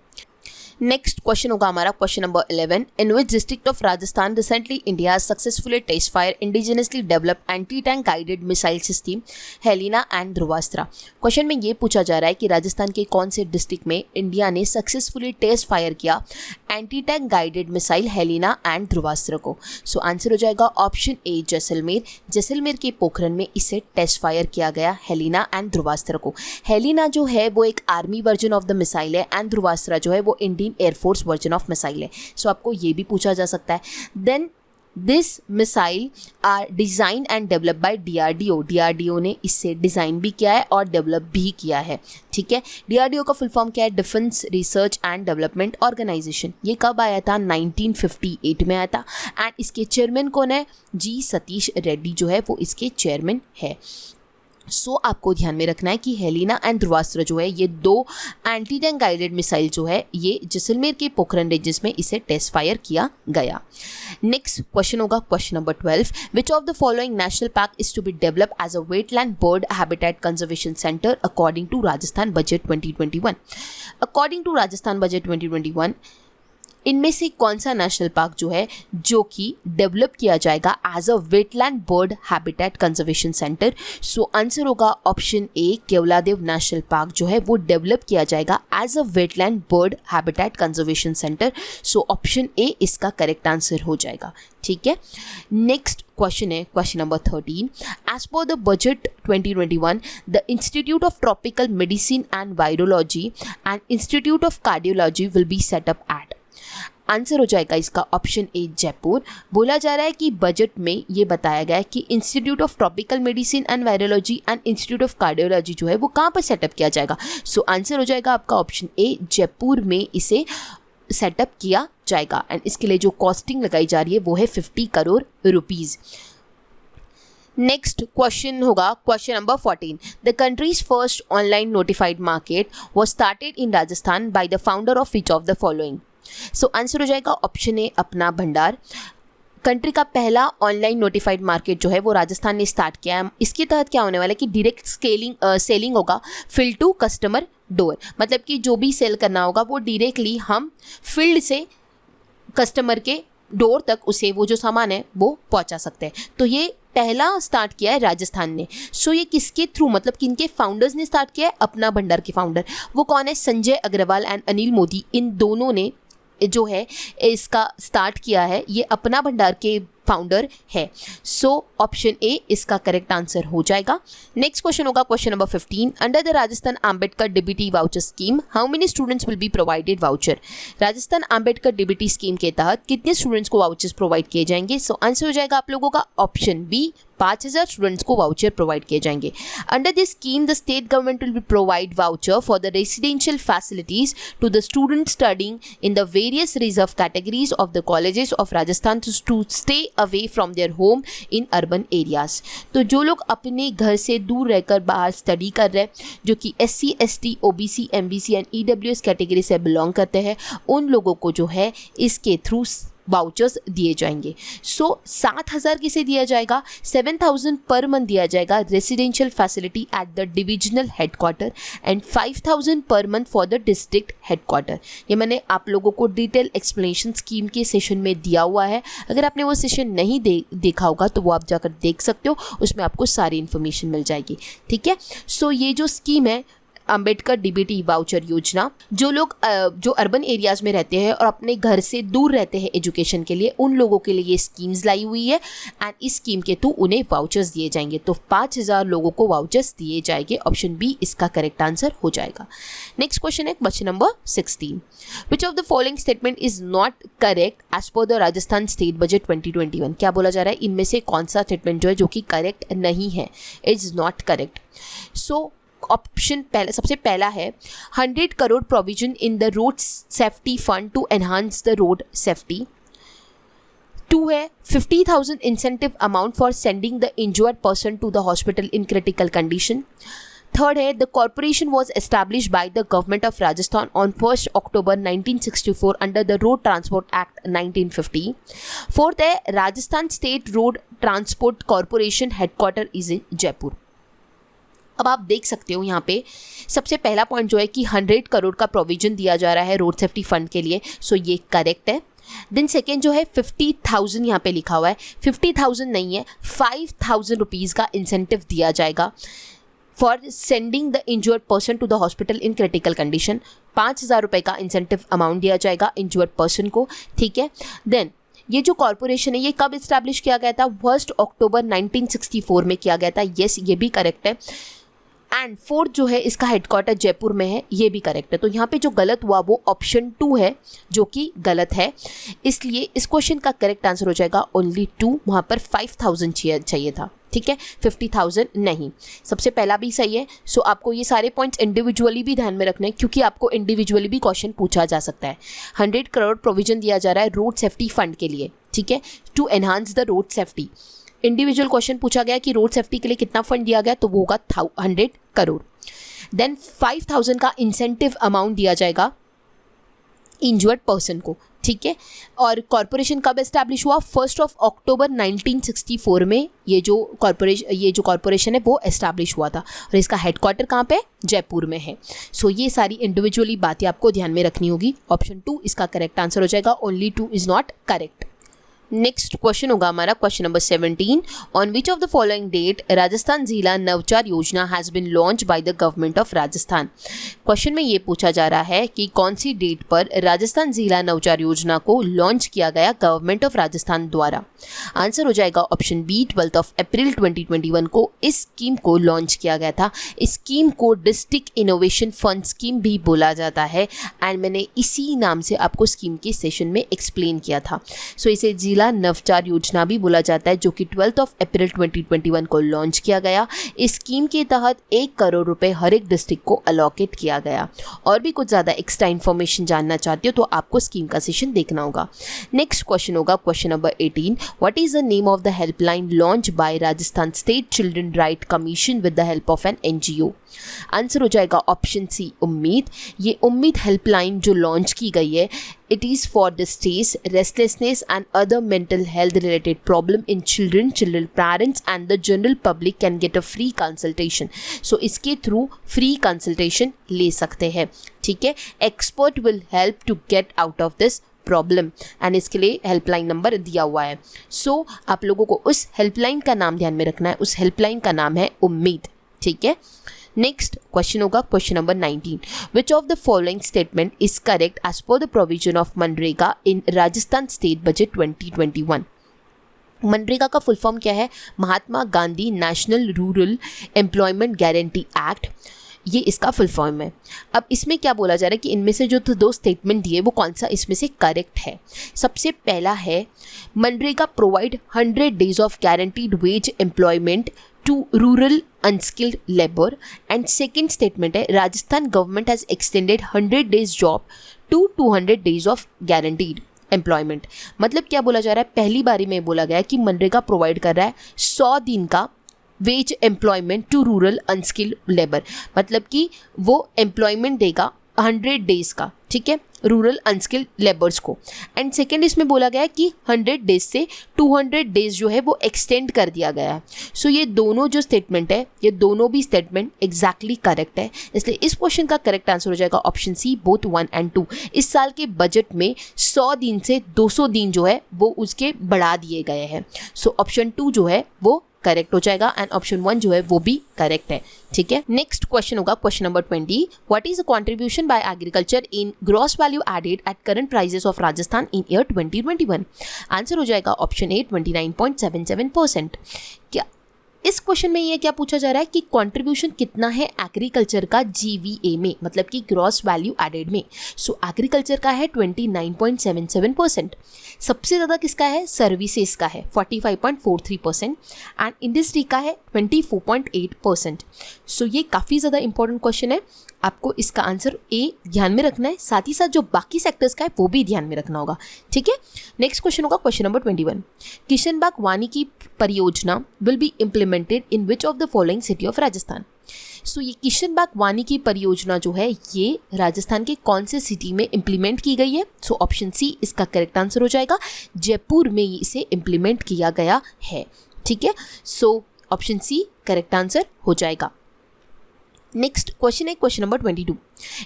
[SPEAKER 1] नेक्स्ट क्वेश्चन होगा हमारा question number 11। In which district of Rajasthan recently India successfully test fire indigenously developed anti tank guided missile system Helina and Dhruvastra? Question में ये पूछा जा रहा है कि राजस्थान के कौन से डिस्ट्रिक्ट में इंडिया ने सक्सेसफुली टेस्ट फायर किया anti tank guided missile Helina and Dhruvastra को? सो आंसर हो जाएगा ऑप्शन ए जैसलमेर। जैसलमेर के पोखरण में इसे टेस्ट फायर किया गया हेलिना एंड ध्रुवास्त्र को। हेलिना जो है वो एक army version of the missile है एंड ध्रुवास्त्र जो है वो Indian airforce version of missile है। सो आपको ये भी पूछा जा सकता है। Then this missile are design and develop by DRDO। DRDO ने इसे डिज़ाइन भी किया है और डेवलप भी किया है, ठीक है। DRDO का फुल फॉर्म क्या है? Defence research and development organisation. ये कब आया था? 1958 में आया था। एंड इसके चेयरमैन कौन है? G सतीश रेड्डी जो है वो इसके चेयरमैन है। सो आपको ध्यान में रखना है कि हेलिना एंड ध्रुवास्त्र जो है ये दो एंटी टैंक गाइडेड मिसाइल जो है ये जैसलमेर के पोखरण रेंजेस में इसे टेस्ट फायर किया गया। नेक्स्ट क्वेश्चन होगा question number 12, which of the following national park is to be develop as a wetland bird habitat conservation centre according to Rajasthan budget 2021। According to Rajasthan budget 2021 इनमें से कौन सा नेशनल पार्क जो है जो कि डेवलप किया जाएगा as a wetland bird habitat conservation centre? So answer होगा option A, Keoladeo national park जो है वो डेवलप किया जाएगा as a wetland bird habitat conservation centre. So option A इसका करेक्ट आंसर हो जाएगा, ठीक है। नेक्स्ट क्वेश्चन है question number 13, as per the budget 2021 the institute of tropical medicine and virology and institute of cardiology will be set up at. Answer हो जाएगा इसका option A, Jaipur. बोला जा रहा है कि बजट में ये बताया गया है कि institute of tropical medicine and virology and institute of cardiology जो है वो कहाँ पर सेटअप किया जाएगा? सो आंसर हो जाएगा आपका ऑप्शन ए, जयपुर में इसे सेटअप किया जाएगा। एंड इसके लिए जो कॉस्टिंग लगाई जा रही है वो है 50 करोड़ रुपीज़। नेक्स्ट क्वेश्चन होगा question number 14, the countries first online notified market was started in Rajasthan by the founder of which of the following? So answer हो जाएगा ऑप्शन ए, अपना भंडार। कंट्री का पहला ऑनलाइन नोटिफाइड मार्केट जो है वो राजस्थान ने स्टार्ट किया है। इसके तहत क्या होने वाला है कि डायरेक्ट सेलिंग होगा फील्ड टू कस्टमर डोर, मतलब कि जो भी सेल करना होगा वो डायरेक्टली हम फील्ड से कस्टमर के डोर तक उसे वो जो सामान है वो पहुंचा सकते हैं। तो ये पहला स्टार्ट किया है राजस्थान ने। सो ये किसके थ्रू, मतलब किनके फाउंडर्स ने स्टार्ट किया है? अपना भंडार के फाउंडर। वो कौन है? संजय अग्रवाल एंड अनिल मोदी। इन दोनों ने जो है इसका स्टार्ट किया है, ये अपना भंडार के फाउंडर है। सो ऑप्शन ए इसका करेक्ट आंसर हो जाएगा। नेक्स्ट क्वेश्चन होगा question number 15, under the Rajasthan Ambedkar DBT voucher scheme how many students will be provided voucher? Rajasthan Ambedkar DBT scheme के तहत कितने स्टूडेंट्स को वाउचर्स प्रोवाइड किए जाएंगे? सो आंसर हो जाएगा आप लोगों का ऑप्शन बी, 5000 स्टूडेंट्स को वाउचर प्रोवाइड किए जाएंगे। Under this scheme the state government will be provide voucher for the residential facilities to the student studying in the various reserve categories of the colleges of Rajasthan to stay away from their home in urban areas. तो जो लोग अपने घर से दूर रहकर बाहर study कर रहे हैं, जो कि SC ST OBC MBC and EWS category से बिलोंग करते हैं, उन लोगों को जो है इसके थ्रू वाउचर्स दिए जाएंगे। सो 7000 किसे दिया जाएगा? 7000 पर मंथ दिया जाएगा residential facility at the divisional headquarter and 5000 per month for the district headquarter. ये मैंने आप लोगों को डिटेल एक्सप्लेनेशन स्कीम के सेशन में दिया हुआ है। अगर आपने वो सेशन नहीं देखा होगा तो वो आप जाकर देख सकते हो, उसमें आपको सारी इन्फॉर्मेशन मिल जाएगी, ठीक है। सो ये जो स्कीम है अंबेडकर डीबीटी वाउचर योजना, जो लोग जो अर्बन एरियाज़ में रहते हैं और अपने घर से दूर रहते हैं एजुकेशन के लिए, उन लोगों के लिए ये स्कीम्स लाई हुई है एंड इस स्कीम के थ्रू उन्हें वाउचर्स दिए जाएंगे। तो 5000 लोगों को वाउचर्स दिए जाएंगे। ऑप्शन बी इसका करेक्ट आंसर हो जाएगा। नेक्स्ट क्वेश्चन है question number 16, which of the following statement is not correct as per the Rajasthan state budget 2021? क्या बोला जा रहा है? इनमें से कौन सा स्टेटमेंट जो है जो कि करेक्ट नहीं है, is not correct? So option पहला, सबसे पहला है 100 crore provision in the road safety fund to enhance the road safety. 2 है 50,000 incentive amount for sending the injured person to the hospital in critical condition. 3rd है the corporation was establish by the government of Rajasthan on 1 October 1964 under the road transport act 1950। 4th है Rajasthan state road transport corporation headquarter is in Jaipur. अब आप देख सकते हो यहाँ पे सबसे पहला पॉइंट जो है कि 100 करोड़ का प्रोविजन दिया जा रहा है रोड सेफ्टी फंड के लिए, सो ये करेक्ट है। देन सेकेंड जो है 50,000 यहाँ पे लिखा हुआ है, 50,000 नहीं है, 5,000 रुपीज़ का इंसेंटिव दिया जाएगा for sending the injured person to the hospital in critical condition. 5,000 रुपये का इंसेंटिव अमाउंट दिया जाएगा इंजर्ड पर्सन को, ठीक है। देन ये जो कॉर्पोरेशन है ये कब इस्टेब्लिश किया गया था? 1 अक्टूबर 1964 में किया गया था। येस, ये भी करेक्ट है। एंड फोर्थ जो है इसका हेडक्वार्टर जयपुर में है, ये भी करेक्ट है। तो यहाँ पे जो गलत हुआ वो ऑप्शन 2 है जो कि गलत है, इसलिए इस क्वेश्चन का करेक्ट आंसर हो जाएगा ओनली 2। वहाँ पर 5000 चाहिए था, ठीक है, 50,000 नहीं। सबसे पहला भी सही है। सो आपको ये सारे पॉइंट्स इंडिविजुअली भी ध्यान में रखने हैं क्योंकि आपको इंडिविजुअली भी क्वेश्चन पूछा जा सकता है। 100 करोड़ प्रोविजन दिया जा रहा है रोड सेफ्टी फंड के लिए, ठीक है, to enhance the road safety. Individual question पूछा गया कि रोड सेफ्टी के लिए कितना फंड दिया गया, तो वो होगा 100 करोड़। देन 5000 का इंसेंटिव अमाउंट दिया जाएगा इंजर्ड पर्सन को, ठीक है। और कॉरपोरेशन कब एस्टैब्लिश हुआ? 1 अक्टूबर 1964 में ये जो कॉरपोरेशन है वो एस्टैब्लिश हुआ था और इसका हेडक्वार्टर कहाँ पे? जयपुर में है। सो ये सारी इंडिविजुअली बातें आपको ध्यान में रखनी होगी। ऑप्शन 2 इसका करेक्ट आंसर हो जाएगा, only 2 is not correct. Next question होगा हमारा question number 17। On which of the following date Rajasthan Jila Navachar Yojana has been launch by the government of Rajasthan. Question में ये पूछा जा रहा है कि कौन सी डेट पर राजस्थान जिला नवचार योजना को लॉन्च किया गया गवर्नमेंट ऑफ राजस्थान द्वारा। आंसर हो जाएगा ऑप्शन बी, 12 अप्रैल 2021 को इस स्कीम को लॉन्च किया गया था। इस स्कीम को डिस्ट्रिक्ट इनोवेशन फंड स्कीम भी बोला जाता है एंड मैंने इसी नाम से आपको स्कीम के सेशन में एक्सप्लेन किया था। सो इसे जिला नवचार योजना भी बोला जाता है, जो कि 12 अप्रैल 2021 को लॉन्च किया गया। इस स्कीम के तहत 1 करोड़ रुपए हर एक डिस्ट्रिक्ट को अलॉकेट किया गया। और भी कुछ ज़्यादा एक्स्ट्रा इन्फॉर्मेशन जानना चाहते हो तो आपको स्कीम का सेशन देखना होगा। नेक्स्ट क्वेश्चन होगा question number 18। What is the name of the helpline launch by Rajasthan state children right commission with the help of an NGO। Answer हो जाएगा ऑप्शन सी, उम्मीद। ये उम्मीद हेल्पलाइन जो लॉन्च की गई है, it is for the stress, restlessness and other mental health related problem in children parents and the general public can get a free consultation. So इसके थ्रू फ्री कंसल्टेशन ले सकते हैं, ठीक है। Expert will help to get out of this problem and इसके लिए helpline number दिया हुआ है। सो आप लोगों को उस हेल्पलाइन का नाम ध्यान में रखना है, उस हेल्पलाइन का नाम है उम्मीद, ठीक है। नेक्स्ट क्वेश्चन होगा question number 19। Which of the following statement is correct as per the provision of MNREGA in Rajasthan state budget 2021। MNREGA का फुल फॉर्म क्या है? Mahatma Gandhi national rural employment guarantee act, ये इसका फुल फॉर्म है। अब इसमें क्या बोला जा रहा है कि इनमें से जो 2 स्टेटमेंट दिए वो कौन सा इसमें से करेक्ट है। सबसे पहला है MNREGA provide 100 days of guaranteed wage employment to rural unskilled labour and second statement है Rajasthan government has extended 100 days job to 200 days of guaranteed employment. मतलब क्या बोला जा रहा है? पहली बारी में बोला गया कि मनरेगा प्रोवाइड कर रहा है 100 दिन का wage employment to rural unskilled labour, मतलब कि वो एम्प्लॉयमेंट देगा 100 डेज का, ठीक है, रूरल अनस्किल्ड लेबर्स को। एंड सेकेंड इसमें बोला गया है कि 100 डेज से 200 डेज जो है वो एक्सटेंड कर दिया गया है। सो ये दोनों जो स्टेटमेंट है, ये दोनों भी स्टेटमेंट एग्जैक्टली करेक्ट है, इसलिए इस क्वेश्चन का करेक्ट आंसर हो जाएगा ऑप्शन सी, बोथ 1 and 2। इस साल के बजट में 100 दिन से 200 दिन जो है वो उसके बढ़ा दिए गए हैं। सो ऑप्शन 2 जो है वो करेक्ट हो जाएगा एंड ऑप्शन 1 जो है वो भी करेक्ट है, ठीक है। नेक्स्ट क्वेश्चन होगा question number 20। What is the contribution by agriculture in gross value added at current prices of Rajasthan in year 2021। Answer हो जाएगा ऑप्शन ए, 29.77%। क्या इस क्वेश्चन में ये क्या पूछा जा रहा है कि कंट्रीब्यूशन कितना है एग्रीकल्चर का GVA में, मतलब कि ग्रॉस वैल्यू एडेड में। सो एग्रीकल्चर का है 29.77%। सबसे ज़्यादा किसका है? सर्विसेज का है 45.43% एंड इंडस्ट्री का है 24.8%। सो ये काफ़ी ज़्यादा इंपॉर्टेंट क्वेश्चन है, आपको इसका आंसर ए ध्यान में रखना है, साथ ही साथ जो बाकी सेक्टर्स का है वो भी ध्यान में रखना होगा, ठीक है। नेक्स्ट क्वेश्चन होगा क्वेश्चन नंबर 21। किशनबाग वानिकी परियोजना will be implemented in which of the following city of Rajasthan. So ये किशनबाग वानिकी परियोजना जो है ये राजस्थान के कौन से सिटी में इम्प्लीमेंट की गई है? सो ऑप्शन सी इसका करेक्ट आंसर हो जाएगा, जयपुर में इसे इम्प्लीमेंट किया गया है, ठीक है। So option C correct answer हो जाएगा। नेक्स्ट क्वेश्चन है question number 22।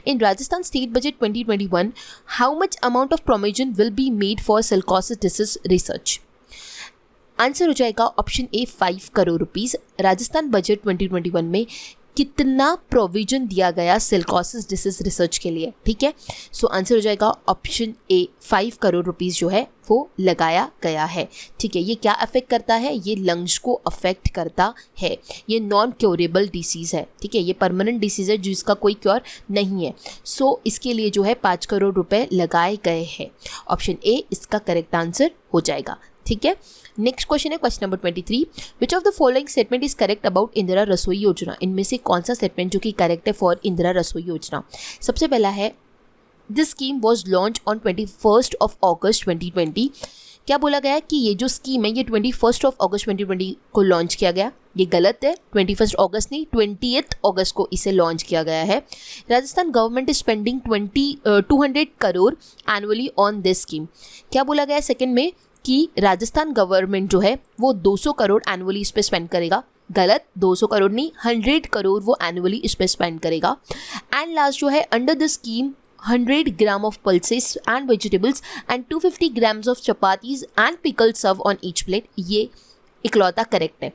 [SPEAKER 1] In Rajasthan state budget 2021 how much amount of provision will be made for silicosis disease research. Answer हो जाएगा option A, 5 crore rupees. Rajasthan budget 2021 में कितना प्रोविजन दिया गया सिलिकोसिस डिसीज रिसर्च के लिए, ठीक है। सो आंसर हो जाएगा ऑप्शन ए, 5 करोड़ रुपीस जो है वो लगाया गया है, ठीक है। ये क्या अफेक्ट करता है, ये लंग्स को अफेक्ट करता है, ये नॉन क्योरेबल डिसीज़ है, ठीक है, ये परमानेंट डिसीज़ है जिसका कोई क्योर नहीं है। सो इसके लिए जो है 5 करोड़ रुपए लगाए गए हैं। ऑप्शन ए इसका करेक्ट आंसर हो जाएगा, ठीक है। नेक्स्ट क्वेश्चन है question number 23, which of the following statement is correct about Indira रसोई योजना। इनमें से कौन सा स्टेटमेंट जो कि करेक्ट है फॉर इंदिरा रसोई योजना। सबसे पहला है this scheme was launch on 21 अगस्त 2020। क्या बोला गया कि ये जो स्कीम है ये 21 अगस्त 2020 को लॉन्च किया गया, ये गलत है। 21 अगस्त नहीं, 20 अगस्त को इसे लॉन्च किया गया है। Rajasthan government is spending 200 crore annually on this scheme. क्या बोला गया सेकंड में कि राजस्थान गवर्नमेंट जो है वो 200 करोड़ एनुअली इस पर स्पेंड करेगा, गलत। 200 करोड़ नहीं, 100 करोड़ वो एनुअली इस पर स्पेंड करेगा। एंड लास्ट जो है under the scheme 100 gram of pulses and vegetables and 250 grams of chapatis and pickles served on each plate। ये इकलौता करेक्ट है।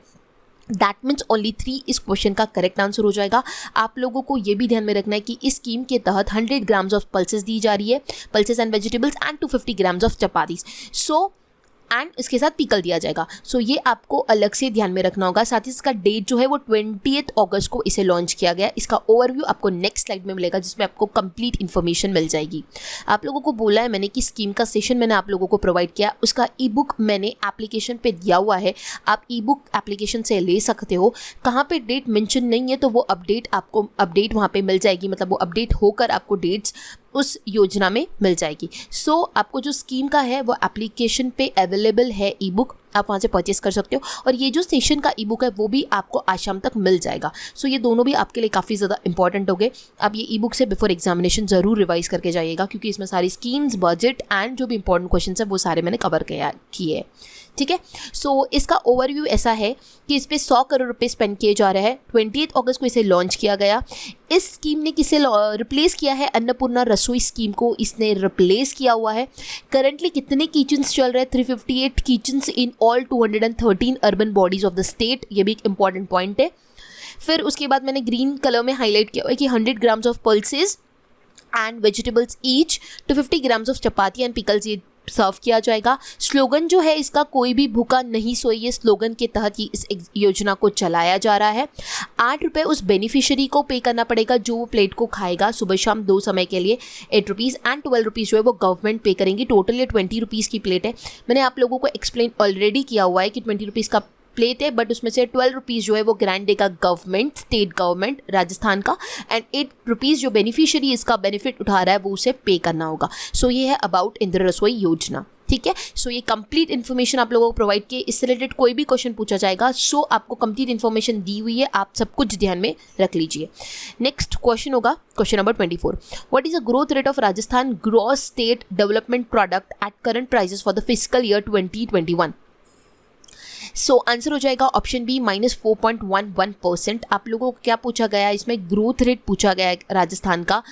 [SPEAKER 1] दैट मीन्स ओनली 3 इस क्वेश्चन का करेक्ट आंसर हो जाएगा। आप लोगों को ये भी ध्यान में रखना है कि इस स्कीम के तहत 100 ग्राम्स ऑफ पल्सेस दी जा रही है, pulses and vegetables and 250 grams of chapatis, so and इसके साथ पिकल दिया जाएगा। सो ये आपको अलग से ध्यान में रखना होगा। साथ ही इसका डेट जो है वो 20 अगस्त को इसे लॉन्च किया गया। इसका ओवरव्यू आपको नेक्स्ट स्लाइड में मिलेगा जिसमें आपको कंप्लीट इन्फॉर्मेशन मिल जाएगी। आप लोगों को बोला है मैंने कि स्कीम का सेशन मैंने आप लोगों को प्रोवाइड किया, उसका ई बुक मैंने एप्लीकेशन पे दिया हुआ है, आप ई बुक एप्लीकेशन से ले सकते हो। कहाँ पे डेट मेंशन नहीं है तो वो आपको अपडेट वहाँ पे मिल जाएगी, मतलब वो अपडेट होकर आपको डेट्स उस योजना में मिल जाएगी। सो आपको जो स्कीम का है वो एप्लीकेशन पे अवेलेबल है ई बुक, आप वहाँ से परचेस कर सकते हो। और ये जो सेशन का ई बुक है वो भी आपको आज शाम तक मिल जाएगा। सो ये दोनों भी आपके लिए काफ़ी ज़्यादा इंपॉर्टेंट हो गए। आप ये ई बुक से बिफोर एग्जामिनेशन ज़रूर रिवाइज करके जाइएगा क्योंकि इसमें सारी स्कीम्स, बजट एंड जो भी इंपॉर्टेंट क्वेश्चन है वो सारे मैंने कवर किए हैं, ठीक है। सो इसका ओवरव्यू ऐसा है कि इस पर 100 करोड़ रुपए स्पेंड किए जा रहे हैं। 28 अगस्त को इसे लॉन्च किया गया। इस स्कीम ने किसे रिप्लेस किया है, अन्नपूर्णा रसोई स्कीम को इसने रिप्लेस किया हुआ है। करंटली कितने किचन्स चल रहे हैं, 358 kitchens in all 213 urban bodies of the state, ये भी एक इंपॉर्टेंट पॉइंट है। फिर उसके बाद मैंने ग्रीन कलर में हाईलाइट किया हुआ है कि 100 grams of pulses and vegetables each, 250 grams of chapati and pickles ये सर्व किया जाएगा। स्लोगन जो है इसका कोई भी भूखा नहीं सोइए स्लोगन के तहत ही इस योजना को चलाया जा रहा है। 8 रुपये उस बेनिफिशियरी को पे करना पड़ेगा जो वो प्लेट को खाएगा सुबह शाम 2 समय के लिए, 8 रुपीज़ एंड 12 रुपीज़ जो है वो गवर्नमेंट पे करेंगी। टोटल ये 20 रुपीज़ की प्लेट है। मैंने आप लोगों को एक्सप्लेन ऑलरेडी किया हुआ है कि 20 रुपीज़ का प्लेट है, बट उसमें से 12 रुपीज़ जो है वो ग्रांट देगा गवर्नमेंट, स्टेट गवर्नमेंट राजस्थान का, एंड 8 रुपीज़ जो बेनिफिशियरी इसका बेनिफिट उठा रहा है वो उसे पे करना होगा। सो ये है अबाउट इंदिरा रसोई योजना, ठीक है। सो ये कंप्लीट इन्फॉर्मेशन आप लोगों को प्रोवाइड किए। इससे रिलेटेड कोई भी क्वेश्चन पूछा जाएगा सो आपको कंप्लीट इन्फॉर्मेशन दी हुई है, आप सब कुछ ध्यान में रख लीजिए। नेक्स्ट क्वेश्चन होगा question number 24, what is the growth rate of Rajasthan gross state development product at current prices for the physical year 2021। So answer हो जाएगा ऑप्शन बी -4.11%। आप लोगों को क्या पूछा गया है, इसमें ग्रोथ रेट पूछा गया है राजस्थान का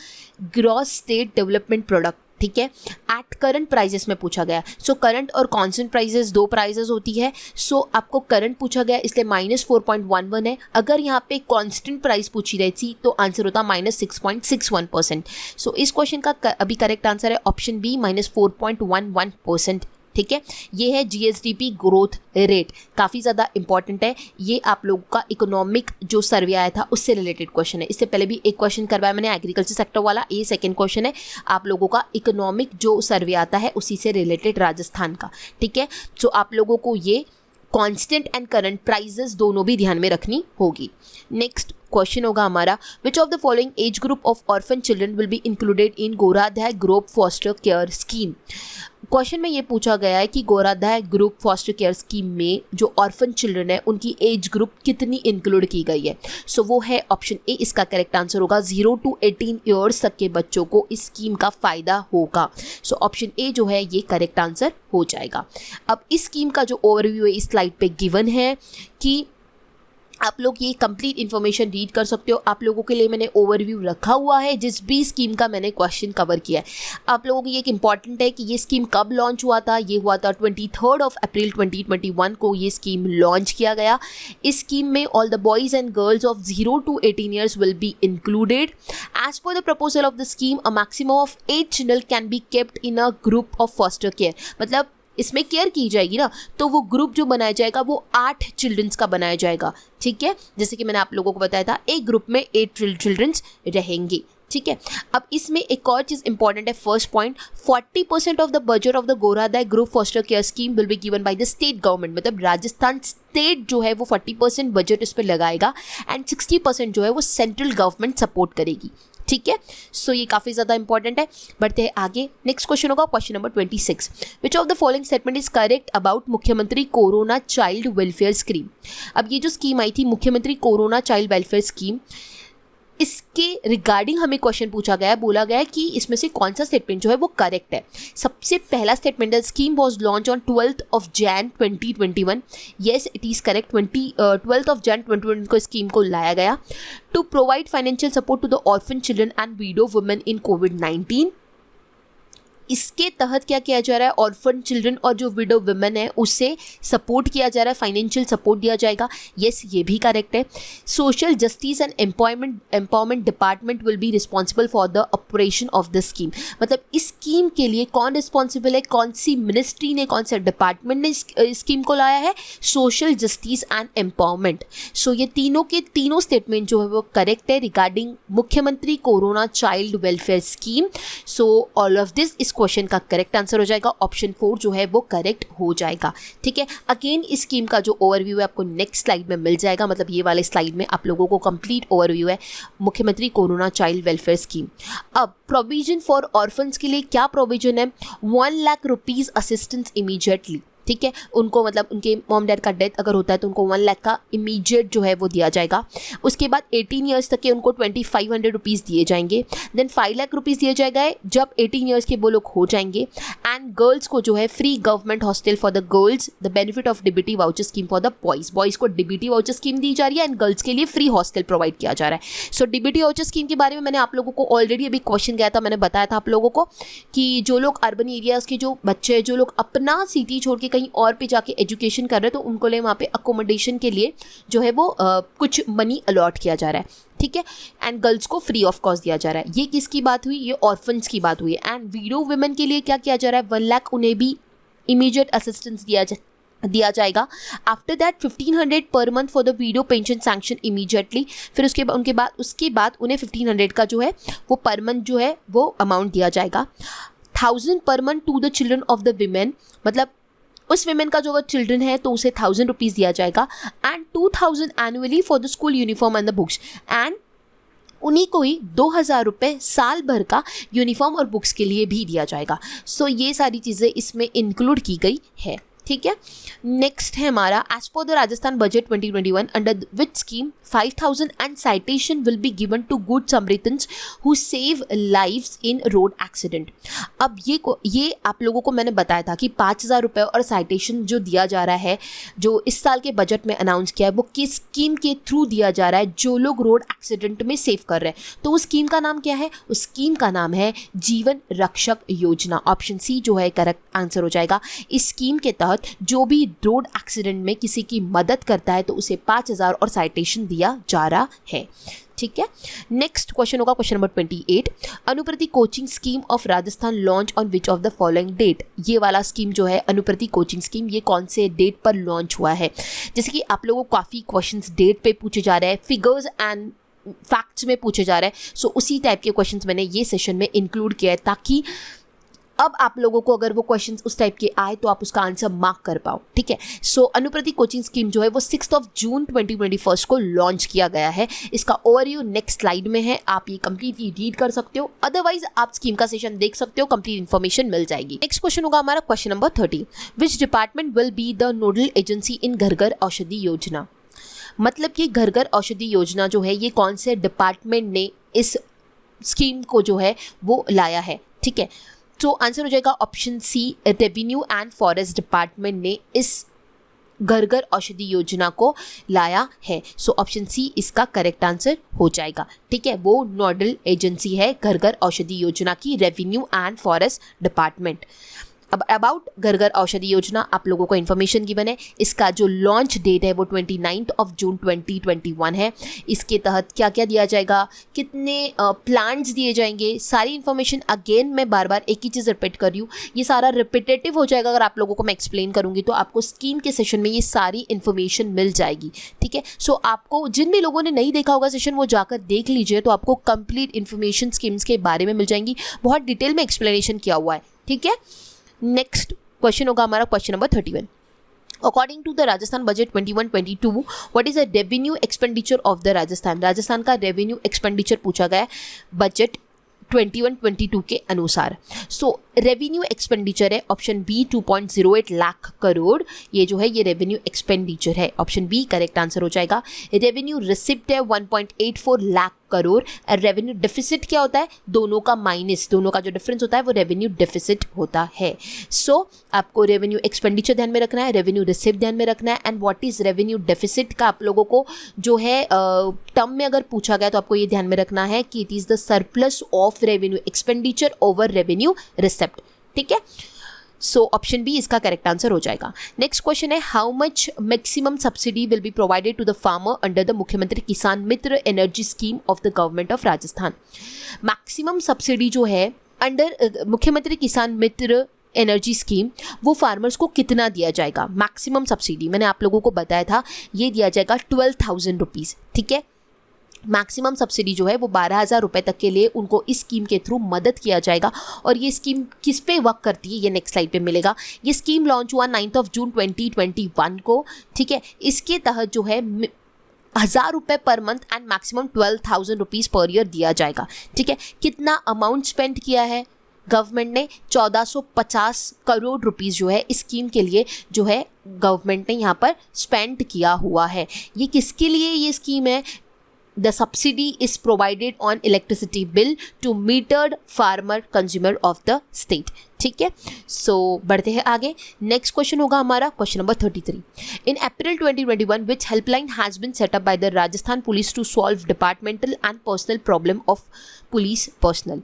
[SPEAKER 1] ग्रॉस स्टेट डेवलपमेंट प्रोडक्ट, ठीक है, एट करंट प्राइजेस में पूछा गया। सो करंट और कांस्टेंट प्राइजेस 2 प्राइजेस होती है। सो आपको करंट पूछा गया इसलिए -4.11 है। अगर यहाँ पे कांस्टेंट प्राइस पूछी रहती तो आंसर होता -6.61%। सो इस क्वेश्चन का अभी करेक्ट आंसर है ऑप्शन बी -4.11%, ठीक है। ये है GSDP ग्रोथ रेट, काफ़ी ज़्यादा इंपॉर्टेंट है। ये आप लोगों का इकोनॉमिक जो सर्वे आया था उससे रिलेटेड क्वेश्चन है। इससे पहले भी एक क्वेश्चन करवाया मैंने एग्रीकल्चर सेक्टर वाला, ये सेकंड क्वेश्चन है आप लोगों का इकोनॉमिक जो सर्वे आता है उसी से रिलेटेड राजस्थान का, ठीक है। सो आप लोगों को ये कांस्टेंट एंड करंट प्राइजेस दोनों भी ध्यान में रखनी होगी। नेक्स्ट क्वेश्चन होगा हमारा, which of the following age group of orphan children will be included in Gauradhay group foster care scheme. क्वेश्चन में ये पूछा गया है कि Gauradhay group foster care scheme में जो ऑर्फन चिल्ड्रन है उनकी एज ग्रुप कितनी इंक्लूड की गई है। सो वो है ऑप्शन ए, इसका करेक्ट आंसर होगा 0 to 18 ईयर्स तक के बच्चों को इस स्कीम का फ़ायदा होगा। सो ऑप्शन ए जो है ये करेक्ट आंसर हो जाएगा। अब इस स्कीम का जो ओवरव्यू है इस स्लाइड पे गिवन है कि आप लोग ये कंप्लीट इन्फॉर्मेशन रीड कर सकते हो। आप लोगों के लिए मैंने ओवरव्यू रखा हुआ है जिस भी स्कीम का मैंने क्वेश्चन कवर किया है। आप लोगों के लिए एक इंपॉर्टेंट है कि ये स्कीम कब लॉन्च हुआ था। ये हुआ था 23 अप्रैल 2021 को ये स्कीम लॉन्च किया गया। इस स्कीम में all the boys and girls of 0 to 18 years will be included. As per the proposal of the scheme a maximum of 8 children can be kept in a group of foster care. मतलब इसमें care की जाएगी ना, तो वो group जो बनाया जाएगा वो 8 चिल्ड्रंस का बनाया जाएगा। ठीक है, जैसे कि मैंने आप लोगों को बताया था, एक ग्रुप में 8 चिल्ड्रंस रहेंगे। ठीक है, अब इसमें एक और चीज़ इंपॉर्टेंट है। First point, 40% of the budget of the Gauradhay group foster care scheme will be given by the state government. मतलब राजस्थान स्टेट जो है वो 40% बजट इस पर लगाएगा एंड 60% जो है वो सेंट्रल गवर्नमेंट सपोर्ट करेगी। ठीक है, सो ये काफ़ी ज़्यादा इंपॉर्टेंट है। बढ़ते हैं आगे, नेक्स्ट क्वेश्चन होगा question number 26। Which of the following statement is correct about मुख्यमंत्री कोरोना चाइल्ड वेलफेयर स्कीम। अब ये जो स्कीम आई थी मुख्यमंत्री कोरोना चाइल्ड वेलफेयर स्कीम, इसके रिगार्डिंग हमें क्वेश्चन पूछा गया है, बोला गया है कि इसमें से कौन सा स्टेटमेंट जो है वो करेक्ट है। सबसे पहला स्टेटमेंट है scheme was launch on 12th of Jan 2021। Yes, it is correct. 12th of Jan 2021 को स्कीम को लाया गया to provide financial support to the orphan children and widow women in कोविड-19। इसके तहत क्या किया जा रहा है, ऑर्फन चिल्ड्रन और जो विडो वुमेन है उसे सपोर्ट किया जा रहा है, फाइनेंशियल सपोर्ट दिया जाएगा। येस, ये भी करेक्ट है। Social justice and empowerment department will be responsible for the operation of the scheme. मतलब इस स्कीम के लिए कौन रिस्पॉन्सिबल है, कौन सी मिनिस्ट्री ने, कौन सा डिपार्टमेंट ने इस स्कीम को लाया है, सोशल जस्टिस एंड एम्पावरमेंट। सो ये तीनों के तीनों स्टेटमेंट जो है वो करेक्ट है रिगार्डिंग मुख्यमंत्री corona child welfare scheme. So all of this इस क्वेश्चन का करेक्ट आंसर हो जाएगा। ऑप्शन 4 जो है वो करेक्ट हो जाएगा। ठीक है, अगेन इस स्कीम का जो ओवरव्यू है आपको नेक्स्ट स्लाइड में मिल जाएगा। मतलब ये वाले स्लाइड में आप लोगों को कंप्लीट ओवरव्यू है मुख्यमंत्री कोरोना चाइल्ड वेलफेयर स्कीम। अब प्रोविजन फॉर ऑर्फन्स के लिए क्या प्रोविजन है, 1 लाख रुपीज़ असिस्टेंस इमीडिएटली। ठीक है, उनको मतलब उनके मॉम डैड का डेथ अगर होता है तो उनको 1 लाख का इमीडिएट जो है वो दिया जाएगा। उसके बाद 18 ईयर्स तक के उनको 2500 रुपीज़ दिए जाएंगे। देन 5 लाख रुपीज़ दिया जाएगा जब 18 ईयर्स के वो लोग हो जाएंगे। एंड गर्ल्स को जो है free government hostel for the girls, the benefit of DBT voucher scheme for the boys. Boys को डीबीटी वाउचर स्कीम दी जा रही है एंड गर्ल्स के लिए फ्री हॉस्टल प्रोवाइड किया जा रहा है। सो डीबीटी वाउचर स्कीम के बारे में मैंने आप लोगों को ऑलरेडी अभी क्वेश्चन गया था, मैंने बताया था आप लोगों को कि जो लोग अर्बन एरियाज़ के जो बच्चे हैं, जो लोग अपना सिटी छोड़ के कहीं और पे जाके एजुकेशन कर रहे हैं, तो उनको लिए वहाँ पे अकोमोडेशन के लिए जो है वो कुछ मनी अलॉट किया जा रहा है। ठीक है, एंड गर्ल्स को फ्री ऑफ कॉस्ट दिया जा रहा है। ये किसकी बात हुई, ये ऑर्फन्स की बात हुई। एंड वीडो वुमेन के लिए क्या किया जा रहा है, 1 लाख उन्हें भी इमीडिएट असिस्टेंस दिया जाएगा। After that 1500 per month for the widow pension sanction immediately. फिर उसके बाद उन्हें 1500 का जो है वो पर मंथ जो है वो अमाउंट दिया जाएगा। 1000 पर month to the children of the women. मतलब उस विमेन का जो अगर चिल्ड्रन है तो उसे 1000 रुपीज़ दिया जाएगा। And 2000 annually for the school uniform and the books. And उन्हीं को ही 2000 रुपये साल भर का यूनिफॉर्म और बुक्स के लिए भी दिया जाएगा। सो ये सारी चीज़ें इसमें इंक्लूड की गई है। ठीक है, नेक्स्ट है हमारा as per the Rajasthan budget 2021 under which scheme 5000 and citation will be given to good samaritans who save lives in road accident. अब ये आप लोगों को मैंने बताया था कि 5000 रुपये और साइटेशन जो दिया जा रहा है, जो इस साल के बजट में अनाउंस किया है, वो किस स्कीम के थ्रू दिया जा रहा है, जो लोग रोड एक्सीडेंट में सेव कर रहे हैं। तो उस स्कीम का नाम क्या है, उस स्कीम का नाम है जीवन रक्षक योजना। ऑप्शन सी जो है करेक्ट आंसर हो जाएगा। इस स्कीम के तहत जो भी रोड एक्सीडेंट में किसी की मदद करता है तो उसे 5000 और साइटेशन दिया जा रहा है। ठीक है, नेक्स्ट क्वेश्चन होगा question number 28। Anupriti coaching scheme of Rajasthan launch on which of the following date. ये वाला स्कीम जो है अनुप्रति कोचिंग स्कीम, ये कौन से डेट पर लॉन्च हुआ है। जैसे कि आप लोगों को काफ़ी क्वेश्चंस डेट पे पूछे जा रहे हैं, फिगर्स एंड फैक्ट्स में पूछे जा रहे हैं। सो उसी टाइप के क्वेश्चंस मैंने ये सेशन में इंक्लूड किया है ताकि अब आप लोगों को अगर वो क्वेश्चंस उस टाइप के आए तो आप उसका आंसर मार्क कर पाओ। ठीक है, सो अनुप्रति कोचिंग स्कीम जो है वो 6 जून 2021 को लॉन्च किया गया है। इसका ओवरव्यू नेक्स्ट स्लाइड में है, आप ये कंप्लीटली रीड कर सकते हो। अदरवाइज आप स्कीम का सेशन देख सकते हो, कंप्लीट इन्फॉर्मेशन मिल जाएगी। नेक्स्ट क्वेश्चन होगा हमारा question number 30। Which department will be the nodal agency in Ghar Ghar Aushadhi Yojana. मतलब कि घर घर औषधि योजना जो है ये कौन से डिपार्टमेंट ने इस स्कीम को जो है वो लाया है। ठीक है, तो आंसर हो जाएगा option C, revenue and forest department ने इस घर घर औषधि योजना को लाया है। सो ऑप्शन सी इसका करेक्ट आंसर हो जाएगा। ठीक है, वो नोडल एजेंसी है घर घर औषधि योजना की, रेवेन्यू एंड फॉरेस्ट डिपार्टमेंट। अब अबाउट घर घर औषधि योजना आप लोगों को इन्फॉर्मेशन गिवन है। इसका जो लॉन्च डेट है वो 29 जून 2021 है। इसके तहत क्या क्या दिया जाएगा, कितने प्लांट्स दिए जाएंगे, सारी इन्फॉर्मेशन अगेन मैं बार बार एक ही चीज़ रिपीट कर रही हूँ, ये सारा रिपीटेटिव हो जाएगा अगर आप लोगों को मैं एक्सप्लेन करूँगी, तो आपको स्कीम के सेशन में ये सारी इन्फॉर्मेशन मिल जाएगी। ठीक है, सो आपको जिन भी लोगों ने नहीं देखा होगा सेशन वो जाकर देख लीजिए, तो आपको कंप्लीट इन्फॉर्मेशन स्कीम्स के बारे में मिल जाएंगी, बहुत डिटेल में एक्सप्लेनेशन किया हुआ है। ठीक है, नेक्स्ट क्वेश्चन होगा हमारा question number 31। According to the Rajasthan budget 21-22 what is the revenue expenditure of the Rajasthan. Rajasthan का रेवेन्यू एक्सपेंडिचर पूछा गया है बजट 21-22 के अनुसार। सो रेवेन्यू एक्सपेंडिचर है ऑप्शन बी 2.08 लाख करोड़, ये जो है ये रेवेन्यू एक्सपेंडिचर है, ऑप्शन बी करेक्ट आंसर हो जाएगा। रेवेन्यू रिसिप्ट है 1.84 लाख करोड़। रेवेन्यू डेफिसिट क्या होता है, दोनों का माइनस, दोनों का जो डिफरेंस होता है वो रेवेन्यू डेफिसिट होता है। सो आपको रेवेन्यू एक्सपेंडिचर ध्यान में रखना है, रेवेन्यू रिसिप्ट ध्यान में रखना है, and what is revenue deficit का आप लोगों को जो है टर्म में अगर पूछा गया तो आपको ये ध्यान में रखना है कि it is the surplus of revenue expenditure over revenue receipt. ठीक है, सो ऑप्शन बी इसका करेक्ट आंसर हो जाएगा। नेक्स्ट क्वेश्चन है how much maximum subsidy will be provided to the farmer under the Mukhyamantri Kisan Mitra energy scheme of the government of Rajasthan. Maximum subsidy जो है under Mukhyamantri Kisan Mitra energy scheme, वो farmers को कितना दिया जाएगा। मैक्सिमम सब्सिडी मैंने आप लोगों को बताया था ये दिया जाएगा 12,000 रुपीज़। ठीक है, मैक्सिमम सब्सिडी जो है वो 12,000 रुपये तक के लिए उनको इस स्कीम के थ्रू मदद किया जाएगा। और ये स्कीम किस पे वर्क करती है ये नेक्स्ट स्लाइड पे मिलेगा। ये स्कीम लॉन्च हुआ 9 जून 2021 को। ठीक है, इसके तहत जो है 1,000 रुपये per month and maximum 12,000 rupees per year दिया जाएगा। ठीक है, कितना अमाउंट स्पेंड किया है गवर्नमेंट ने, 1450 करोड़ रुपीज़ जो है इस स्कीम के लिए जो है गवर्नमेंट ने यहाँ पर स्पेंड किया हुआ है। ये किसके लिए ये स्कीम है, The subsidy is provided on electricity bill to metered farmer consumer of the state। ठीक है, सो बढ़ते हैं आगे। नेक्स्ट क्वेश्चन होगा हमारा question number 33। In April 2021 which helpline has been set up by the Rajasthan police to solve departmental and personal problem of police personnel.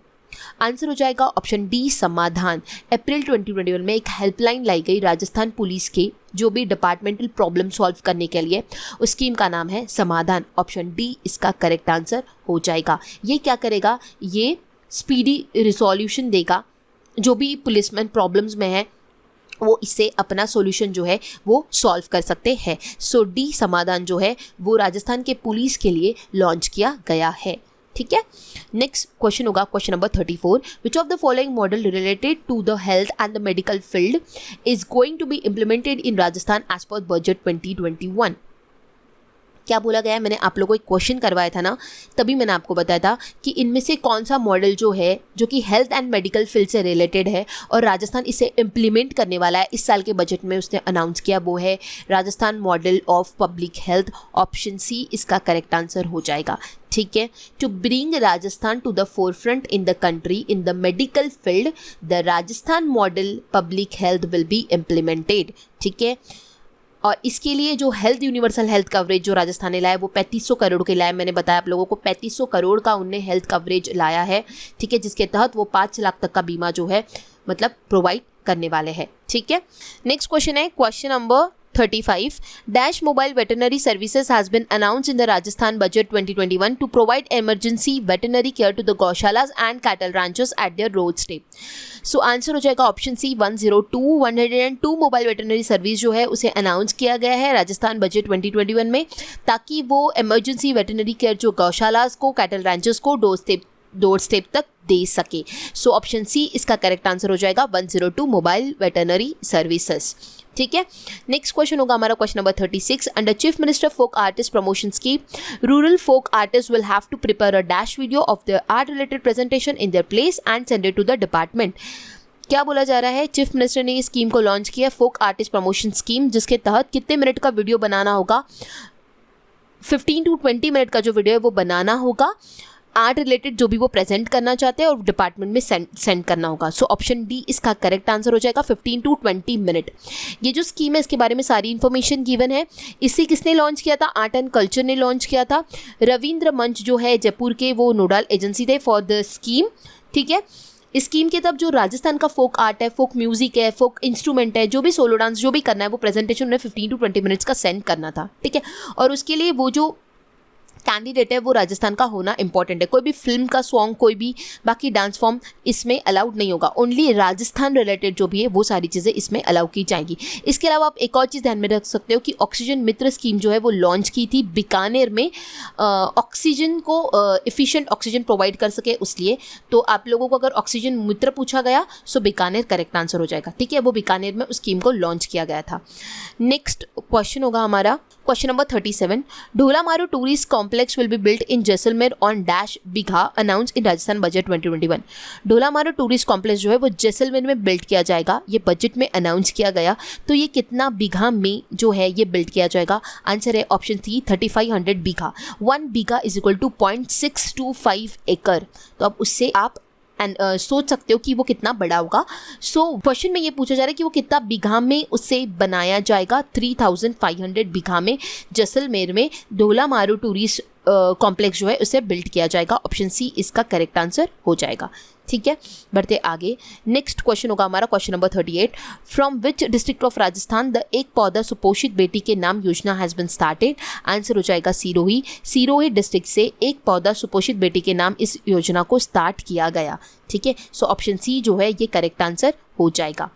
[SPEAKER 1] Answer हो जाएगा option D समाधान। अप्रैल 2021 में एक हेल्पलाइन लाई गई राजस्थान पुलिस के जो भी डिपार्टमेंटल प्रॉब्लम सॉल्व करने के लिए, उस स्कीम का नाम है समाधान। ऑप्शन डी इसका करेक्ट आंसर हो जाएगा। ये क्या करेगा, ये स्पीडी रिजोल्यूशन देगा, जो भी पुलिसमैन प्रॉब्लम्स में है वो इससे अपना सॉल्यूशन जो है वो सॉल्व कर सकते हैं। सो डी समाधान जो है वो राजस्थान के पुलिस के लिए लॉन्च किया गया है। ठीक है, नेक्स्ट क्वेश्चन होगा question number 34। Which of the following model related to the health and the medical field is going to be implemented in Rajasthan as per budget 2021। क्या बोला गया है, मैंने आप लोगों को एक क्वेश्चन करवाया था ना, तभी मैंने आपको बताया था कि इनमें से कौन सा मॉडल जो है जो कि हेल्थ एंड मेडिकल फील्ड से रिलेटेड है और राजस्थान इसे इम्प्लीमेंट करने वाला है इस साल के बजट में, उसने अनाउंस किया, वो है Rajasthan model of public health. Option C इसका करेक्ट आंसर हो जाएगा। ठीक है, to bring Rajasthan to the forefront in the country in the medical field the Rajasthan model public health will be implemented. ठीक है, और इसके लिए जो हेल्थ यूनिवर्सल हेल्थ कवरेज जो राजस्थान ने लाया वो 3500 करोड़ के लाया। मैंने बताया आप लोगों को 3500 करोड़ का उनने हेल्थ कवरेज लाया है। ठीक है, जिसके तहत वो 5 लाख तक का बीमा जो है मतलब प्रोवाइड करने वाले हैं। ठीक है, नेक्स्ट क्वेश्चन है question number 35. Dash Mobile Veterinary Services has been announced in the Rajasthan Budget 2021 to provide emergency veterinary care to the gaushalas and cattle ranchers at their roadstep. So answer हो जाएगा option C 102 mobile veterinary service जो है उसे announce किया गया है Rajasthan budget 2021 में, ताकि वो इमरजेंसी वेटरनरी केयर जो गौशालास को, कैटल रैंचर्स को डोर स्टेप तक दे सके। सो ऑप्शन सी इसका करेक्ट आंसर हो जाएगा 102 मोबाइल वेटरनरी सर्विसेज। ठीक है, नेक्स्ट क्वेश्चन होगा हमारा question number 36. Under chief minister folk artist promotion scheme, rural folk artist will have to prepare a dash video of the art related presentation in their place and send it to the department. क्या बोला जा रहा है, chief minister ने इस scheme को launch किया, फोक artist promotion scheme, जिसके तहत कितने मिनट का वीडियो बनाना होगा, 15 to 20 मिनट का जो वीडियो है वो बनाना होगा आर्ट रिलेटेड जो भी वो प्रेजेंट करना चाहते हैं और डिपार्टमेंट में सेंड करना होगा। सो ऑप्शन डी इसका करेक्ट आंसर हो जाएगा 15 to 20 मिनट। ये जो स्कीम है इसके बारे में सारी इन्फॉर्मेशन गिवन है। इसे किसने लॉन्च किया था? आर्ट एंड कल्चर ने लॉन्च किया था। रविंद्र मंच जो है जयपुर के, वो नोडल एजेंसी थे फॉर द स्कीम। ठीक है, इस स्कीम के तब जो राजस्थान का फोक आर्ट है, फोक म्यूजिक है, फोक इंस्ट्रूमेंट है, जो भी सोलो डांस जो भी करना है वो प्रेजेंटेशन उन्हें 15 to 20 मिनट्स का सेंड करना था। ठीक है, और उसके लिए वो जो कैंडिडेट है वो राजस्थान का होना इंपॉर्टेंट है। कोई भी फिल्म का सॉन्ग, कोई भी बाकी डांस फॉर्म इसमें अलाउड नहीं होगा। ओनली राजस्थान रिलेटेड जो भी है वो सारी चीज़ें इसमें अलाउ की जाएंगी। इसके अलावा आप एक और चीज़ ध्यान में रख सकते हो कि ऑक्सीजन मित्र स्कीम जो है वो लॉन्च की थी बीकानेर में, ऑक्सीजन को एफिशिएंट ऑक्सीजन प्रोवाइड कर सके उसलिए। तो आप लोगों को अगर ऑक्सीजन मित्र पूछा गया सो बीकानेर करेक्ट आंसर हो जाएगा। ठीक है, वो बीकानेर में उस स्कीम को लॉन्च किया गया था। नेक्स्ट क्वेश्चन होगा हमारा question number 37। Dhola Maru tourist complex will be built in Jaisalmer on dash bigha announce in Rajasthan budget 2021। Dhola Maru tourist complex जो है वो जैसलमेर में बिल्ड किया जाएगा, ये बजट में अनाउंस किया गया। तो ये कितना बीघा में जो है ये बिल्ड किया जाएगा? आंसर है option C 3500 bigha. 1 bigha is equal to 0.625 acre. तो अब उससे आप सोच सकते हो कि वो कितना बड़ा होगा। सो क्वेश्चन में ये पूछा जा रहा है कि वो कितना बीघा में उसे बनाया जाएगा। 3500 बीघा में जैसलमेर में ढोलामारू टूरिस्ट कॉम्प्लेक्स जो है उसे बिल्ड किया जाएगा। ऑप्शन सी इसका करेक्ट आंसर हो जाएगा। ठीक है, बढ़ते आगे। नेक्स्ट क्वेश्चन होगा हमारा question number 38। From which district of Rajasthan the एक पौधा सुपोषित बेटी के नाम योजना हैज बिन स्टार्टेड? आंसर हो जाएगा सिरोही। सिरोही डिस्ट्रिक्ट से एक पौधा सुपोषित बेटी के नाम इस योजना को स्टार्ट किया गया। ठीक है, सो ऑप्शन सी जो है ये करेक्ट आंसर हो जाएगा।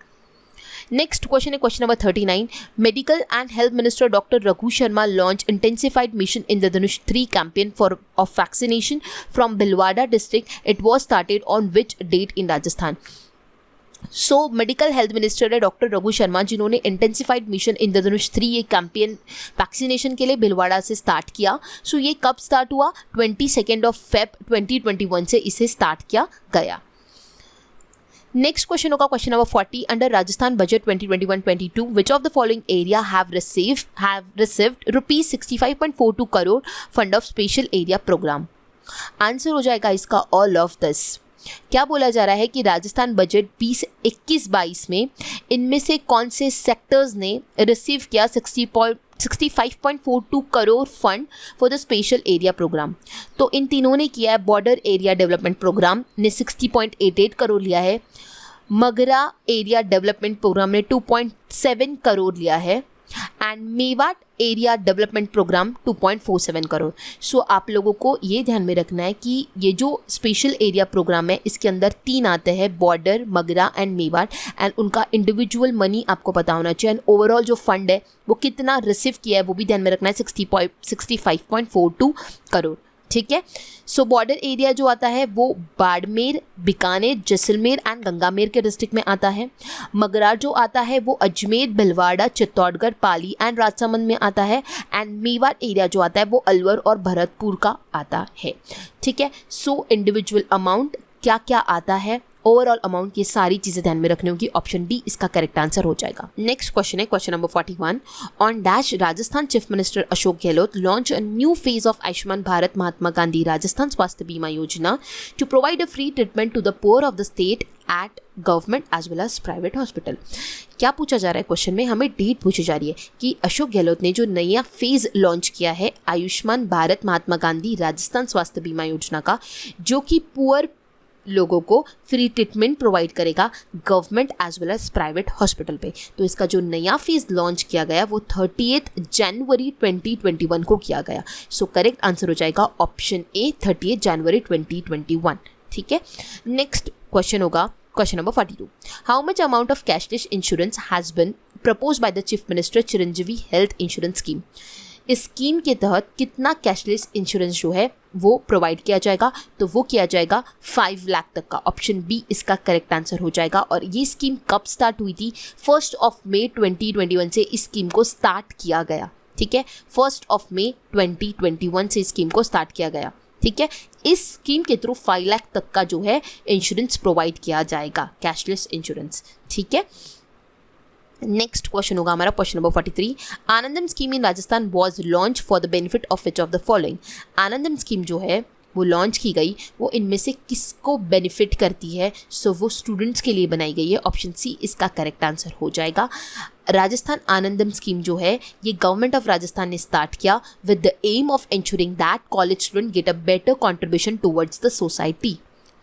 [SPEAKER 1] नेक्स्ट क्वेश्चन है question number 39। Medical and health minister doctor Raghu Sharma launch intensified mission Indradhanush 3 campaign for of vaccination from Bhilwara district. It was started on which date in Rajasthan? So medical health minister है doctor Raghu Sharma, जिन्होंने intensified mission Indradhanush 3 ये campaign vaccination के लिए भिलवाड़ा से start किया। सो ये कब start हुआ? 22 February 2021 से इसे स्टार्ट किया गया। नेक्स्ट क्वेश्चन होगा question number 40। Under Rajasthan budget 2021-22 which of the following area have received rupees 65.42 crore fund of special area program? Answer हो जाएगा इसका ऑल ऑफ दिस। क्या बोला जा रहा है कि राजस्थान बजट 2021-22 में इनमें से कौन से सेक्टर्स ने रिसीव किया 65.42 crore fund for the special area program? तो इन तीनों ने किया है। बॉर्डर एरिया डेवलपमेंट प्रोग्राम ने 60.88 करोड़ लिया है। मगरा एरिया डेवलपमेंट प्रोग्राम ने 2.7 करोड़ लिया है and Mewat area development programme 2.47 crore. So आप लोगों को ये ध्यान में रखना है कि ये जो स्पेशल एरिया प्रोग्राम है इसके अंदर 3 आते हैं, border, Magra and Mewat, and उनका इंडिविजुअल मनी आपको पता होना चाहिए एंड ओवरऑल जो फंड है वो कितना रिसीव किया है वो भी ध्यान में रखना है, 65.42 करोड़। ठीक है, सो बॉर्डर एरिया जो आता है वो बाड़मेर, बीकानेर, जैसलमेर एंड गंगामेर के डिस्ट्रिक्ट में आता है। मगरा जो आता है वो अजमेर, भिलवाड़ा, चित्तौड़गढ़, पाली एंड राजसमंद में आता है एंड मेवात एरिया जो आता है वो अलवर और भरतपुर का आता है। ठीक है, सो इंडिविजुअल अमाउंट क्या क्या आता है, ओवरऑल अमाउंट, की सारी चीजें ध्यान में रखनी होगी। ऑप्शन डी इसका करेक्ट आंसर हो जाएगा। नेक्स्ट क्वेश्चन है question number 41। On dash Rajasthan chief minister Ashok Gehlot launch a new phase of Ayushman Bharat Mahatma Gandhi Rajasthan Swasthya Bima Yojana to provide a free treatment to the poor of the state at government as well as private hospital. क्या पूछा जा रहा है question में? हमें date पूछी जा रही है कि अशोक गहलोत ने जो नया फेज लॉन्च किया है आयुष्मान भारत महात्मा गांधी राजस्थान स्वास्थ्य बीमा योजना का, जो कि पुअर लोगों को फ्री ट्रीटमेंट प्रोवाइड करेगा government as well as private hospital पे। तो इसका जो नया फेज लॉन्च किया गया वो 30 जनवरी 2021 को किया गया। सो करेक्ट आंसर हो जाएगा ऑप्शन ए 30 जनवरी 2021। ठीक है, नेक्स्ट क्वेश्चन होगा question number 42। How much amount of cashless insurance has been proposed by the chief minister Chiranjeevi health insurance scheme? इस स्कीम के तहत कितना कैशलेस इंश्योरेंस जो है वो प्रोवाइड किया जाएगा? तो वो किया जाएगा 5 लाख तक का। ऑप्शन बी इसका करेक्ट आंसर हो जाएगा। और ये स्कीम कब स्टार्ट हुई थी? 1 मई 2021 से इस स्कीम को स्टार्ट किया गया। ठीक है, 1 मई 2021 से स्कीम को स्टार्ट किया गया। ठीक है, इस स्कीम के थ्रू 5 लाख तक का जो है इंश्योरेंस प्रोवाइड किया जाएगा, कैशलेस इंश्योरेंस। ठीक है, नेक्स्ट क्वेश्चन होगा हमारा question number 43। Anandam scheme in Rajasthan was launch for the benefit of which of the following? Anandam scheme जो है वो लॉन्च की गई वो इनमें से किसको बेनिफिट करती है? सो वो स्टूडेंट्स के लिए बनाई गई है। ऑप्शन सी इसका करेक्ट आंसर हो जाएगा। राजस्थान आनंदम स्कीम जो है ये गवर्नमेंट ऑफ राजस्थान ने स्टार्ट किया with the aim of ensuring that college student get a better contribution towards the society.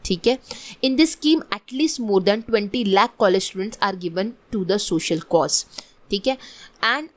[SPEAKER 1] ठीक है, in this scheme at least more than 20 lakh college students are given to the social cause. ठीक है, and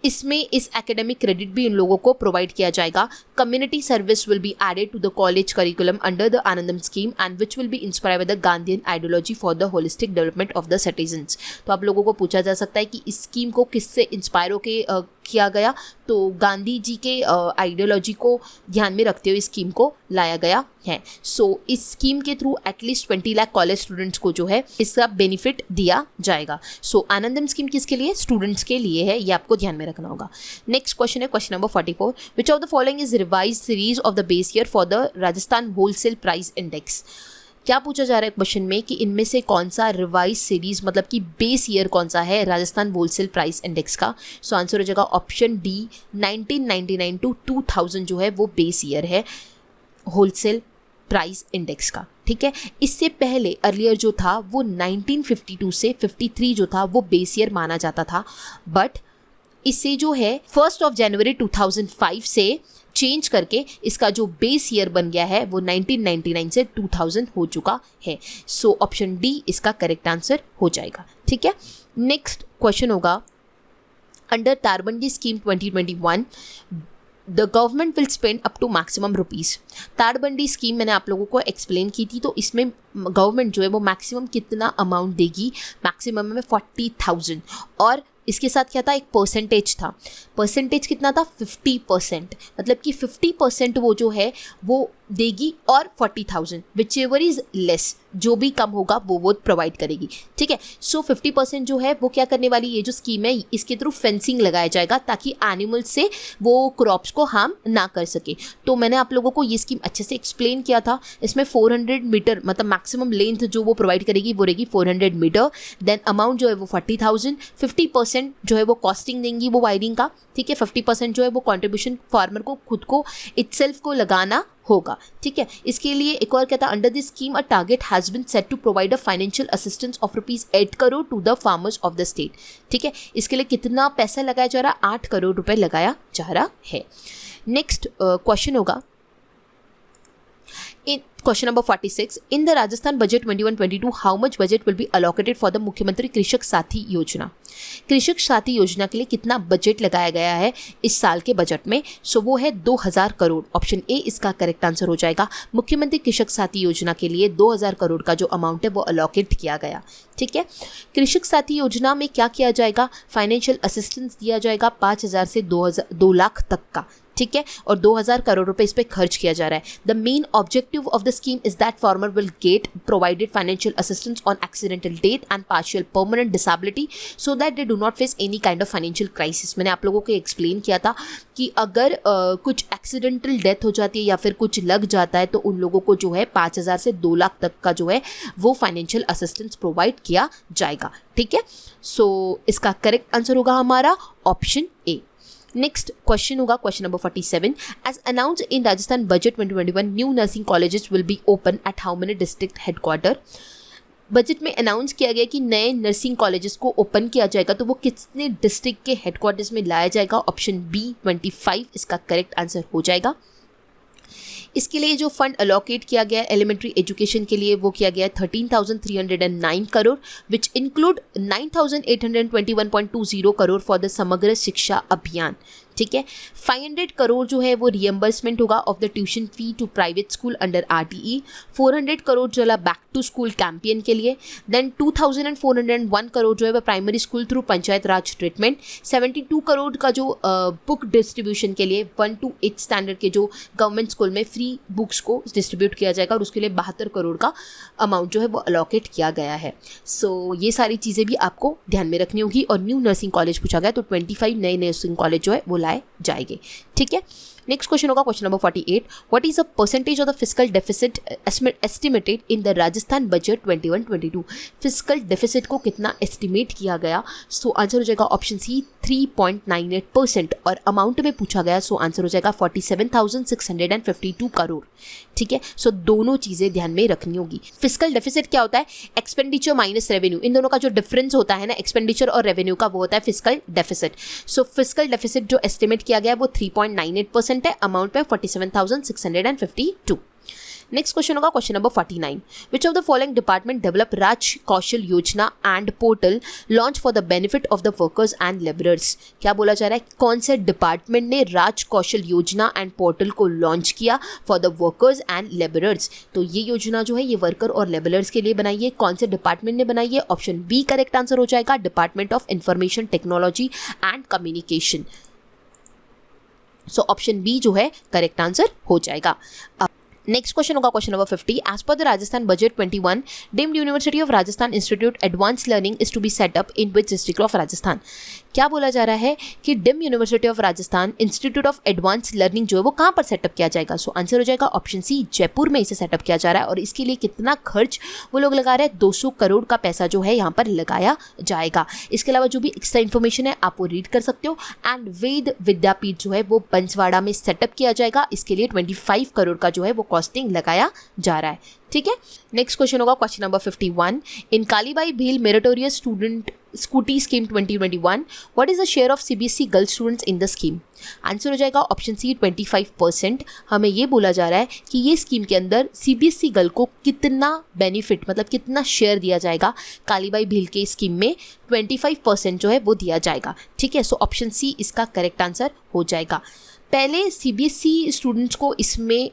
[SPEAKER 1] इसमें इस academic credit भी इन लोगों को provide किया जाएगा। Community service will be added to the college curriculum under the Anandam scheme and which will be inspired by the Gandhian ideology for the holistic development of the citizens. तो आप लोगों को पूछा जा सकता है कि इस स्कीम को किससे इंस्पायर होकर किया गया? तो गांधी जी के आइडियोलॉजी को ध्यान में रखते हुए इस स्कीम को लाया गया है। सो इस स्कीम के through at least 20 lakh college students को जो है इसका बेनिफिट दिया जाएगा। सो आनंदम स्कीम किसके लिए? स्टूडेंट्स के लिए है, ये आपको ध्यान में रखना होगा। नेक्स्ट क्वेश्चन है question number 44, which of the following is revised series of the base year for the Rajasthan wholesale price index. क्या पूछा जा रहा है क्वेश्चन में कि इनमें से कौन सा रिवाइज सीरीज मतलब कि बेस ईयर कौन सा है राजस्थान होलसेल प्राइस इंडेक्स का? सो आंसर हो जाएगा ऑप्शन डी 1999 टू 2000 जो है वो बेस ईयर है होलसेल प्राइस इंडेक्स का। ठीक है, इससे पहले अर्लियर जो था वो 1952 से 53 जो था वो बेस ईयर माना जाता था, बट इसे जो है 1 जनवरी 2005 से चेंज करके इसका जो बेस ईयर बन गया है वो 1999 से 2000 हो चुका है। सो ऑप्शन डी इसका करेक्ट आंसर हो जाएगा। ठीक है, नेक्स्ट क्वेश्चन होगा under Tarbandi scheme 2021 the government will spend up to maximum rupees. Tarbandi scheme मैंने आप लोगों को एक्सप्लेन की थी, तो इसमें गवर्नमेंट जो है वो मैक्सिमम कितना अमाउंट देगी? मैक्सिमम में 40,000 और इसके साथ क्या था? एक परसेंटेज था। परसेंटेज कितना था? 50%, मतलब कि 50% वो जो है वो देगी और 40,000 विच एवर इज लेस, जो भी कम होगा वो प्रोवाइड करेगी। ठीक है, सो 50% जो है वो क्या करने वाली ये जो स्कीम है इसके थ्रू फेंसिंग लगाया जाएगा ताकि एनिमल्स से वो क्रॉप्स को हार्म ना कर सके। तो मैंने आप लोगों को ये स्कीम अच्छे से एक्सप्लेन किया था। इसमें 400 मीटर मतलब मैक्सिमम लेंथ जो वो प्रोवाइड करेगी वो रहेगी 400 मीटर, देन अमाउंट जो है वो 40,000, 50% जो है वो कॉस्टिंग देंगी वो वायरिंग का। ठीक है, 50% जो है वो कॉन्ट्रीब्यूशन फार्मर को खुद को इटसेल्फ को लगाना होगा। ठीक है, इसके लिए एक और कहता है under this scheme a target has been set to provide a financial assistance of ₹8 crore to the farmers of the state. ठीक है, इसके लिए कितना पैसा लगाया जा रहा है? 8 करोड़ रुपए लगाया जा रहा है। नेक्स्ट क्वेश्चन होगा in question number 46 in the Rajasthan budget 21-22 how much budget will be allocated for the मुख्यमंत्री कृषक साथी योजना। कृषक साथी योजना के लिए कितना बजट लगाया गया है इस साल के बजट में? सो वो है 2000 करोड़। ऑप्शन ए इसका करेक्ट आंसर हो जाएगा। मुख्यमंत्री कृषक साथी योजना के लिए 2000 करोड़ का जो अमाउंट है वो अलॉकेट किया गया। ठीक है, कृषक साथी योजना में क्या किया जाएगा? फाइनेंशियल असिस्टेंस दिया जाएगा 5,000 से 2 लाख तक का। ठीक है, और 2000 करोड़ रुपए इस पे खर्च किया जा रहा है। The main objective of the scheme is that farmer will get provided financial assistance on accidental death and partial permanent disability so that they do not face any kind of financial crisis. मैंने आप लोगों को explain किया था कि अगर कुछ accidental death हो जाती है या फिर कुछ लग जाता है तो उन लोगों को जो है 5,000 से 2 लाख तक का जो है वो फाइनेंशियल असिस्टेंस प्रोवाइड किया जाएगा। ठीक है, सो इसका करेक्ट आंसर होगा हमारा ऑप्शन ए। नेक्स्ट क्वेश्चन होगा question number 47 as announced in Rajasthan budget 2021 new nursing colleges will be open at how many district headquarter. Budget में अनाउंस किया गया कि नए नर्सिंग कॉलेजेस को ओपन किया जाएगा, तो वो कितने डिस्ट्रिक्ट के हेडक्वार्टर्स में लाया जाएगा? ऑप्शन बी 25 इसका करेक्ट आंसर हो जाएगा। इसके लिए जो फंड अलॉकेट किया गया एलिमेंट्री एजुकेशन के लिए वो किया गया 13,309 crore which include 9,821.20 crore for the समग्र शिक्षा अभियान। ठीक है, 500 करोड़ जो है वो रियम्बर्समेंट होगा of the tuition fee to private school under RTE, 400 crore चला बैक टू स्कूल कैंपेन के लिए, देन 2,401 करोड़ जो है वो प्राइमरी स्कूल थ्रू पंचायत राज ट्रीटमेंट, 72 करोड़ का जो बुक डिस्ट्रीब्यूशन के लिए 1 to 8 स्टैंडर्ड के जो गवर्नमेंट स्कूल में फ्री बुक्स को डिस्ट्रीब्यूट किया जाएगा और उसके लिए 72 करोड़ का अमाउंट जो है वो अलॉकेट किया गया है। सो ये सारी चीज़ें भी आपको ध्यान में रखनी होगी। और न्यू नर्सिंग कॉलेज पूछा गया तो 25 नए नर्सिंग कॉलेज जो है वो लाए जाएंगे। ठीक है। नेक्स्ट क्वेश्चन होगा question number 48, what is the percentage of the fiscal deficit estimated in the Rajasthan budget 21-22। Fiscal deficit को कितना एस्टिमेट किया गया? सो आंसर हो जाएगा ऑप्शन सी 3.98% और अमाउंट में पूछा गया, सो आंसर हो जाएगा 47,652 करोड़। ठीक है, सो दोनों चीज़ें ध्यान में रखनी होगी। फिस्कल डेफिसिट क्या होता है? एक्सपेंडिचर माइनस रेवेन्यू, इन दोनों का जो डिफरेंस होता है ना एक्सपेंडिचर और रेवेन्यू का, वो होता है fiscal deficit. So fiscal deficit जो एस्टिमेट किया गया है वो 3.98% है, अमाउंट में 47,652। नेक्स्ट क्वेश्चन होगा question number 49, which of the following department develop Raj Kaushal Yojana and portal launch for the benefit of the workers and labourers. क्या बोला जा रहा है? कौन से डिपार्टमेंट ने राज कौशल योजना एंड पोर्टल को लॉन्च किया for the workers and labourers? तो ये योजना जो है ये वर्कर और लेबरर्स के लिए बनाई है। कौन से डिपार्टमेंट ने बनाई है? ऑप्शन बी करेक्ट आंसर हो जाएगा, department of information technology and communication. So option B जो है करेक्ट आंसर हो जाएगा। नेक्स्ट क्वेश्चन होगा question number 50, as per the Rajasthan budget 21 deemed university of Rajasthan institute advance learning is to be set up in which district of Rajasthan. क्या बोला जा रहा है कि deemed university of Rajasthan institute of advance learning जो है वो कहाँ पर सेटअप किया जाएगा? सो आंसर हो जाएगा ऑप्शन सी, जयपुर में इसे सेटअप किया जा रहा है। और इसके लिए कितना खर्च वो लोग लगा रहे हैं? 200 करोड़ का पैसा जो है यहाँ पर लगाया जाएगा। इसके अलावा जो भी एक्स्ट्रा इन्फॉर्मेशन है आप वो रीड कर सकते हो। एंड वेद विद्यापीठ जो है वो बंसवाड़ा में सेटअप किया जाएगा। इसके लिए 25 करोड़ का जो है वो कॉस्टिंग लगाया जा रहा है। ठीक है, नेक्स्ट क्वेश्चन होगा question number 51, in Kalibai Bhil meritorious student scooty scheme 2021 what is the share of CBSE girls students in the scheme? Answer हो जाएगा ऑप्शन सी 25%। हमें ये बोला जा रहा है कि ये स्कीम के अंदर सीबीएसई गर्ल को कितना बेनिफिट मतलब कितना शेयर दिया जाएगा। कालीबाई भील के स्कीम में 25% जो है वो दिया जाएगा। ठीक है, सो ऑप्शन सी इसका करेक्ट आंसर हो जाएगा। पहले सीबीएसई स्टूडेंट्स को इसमें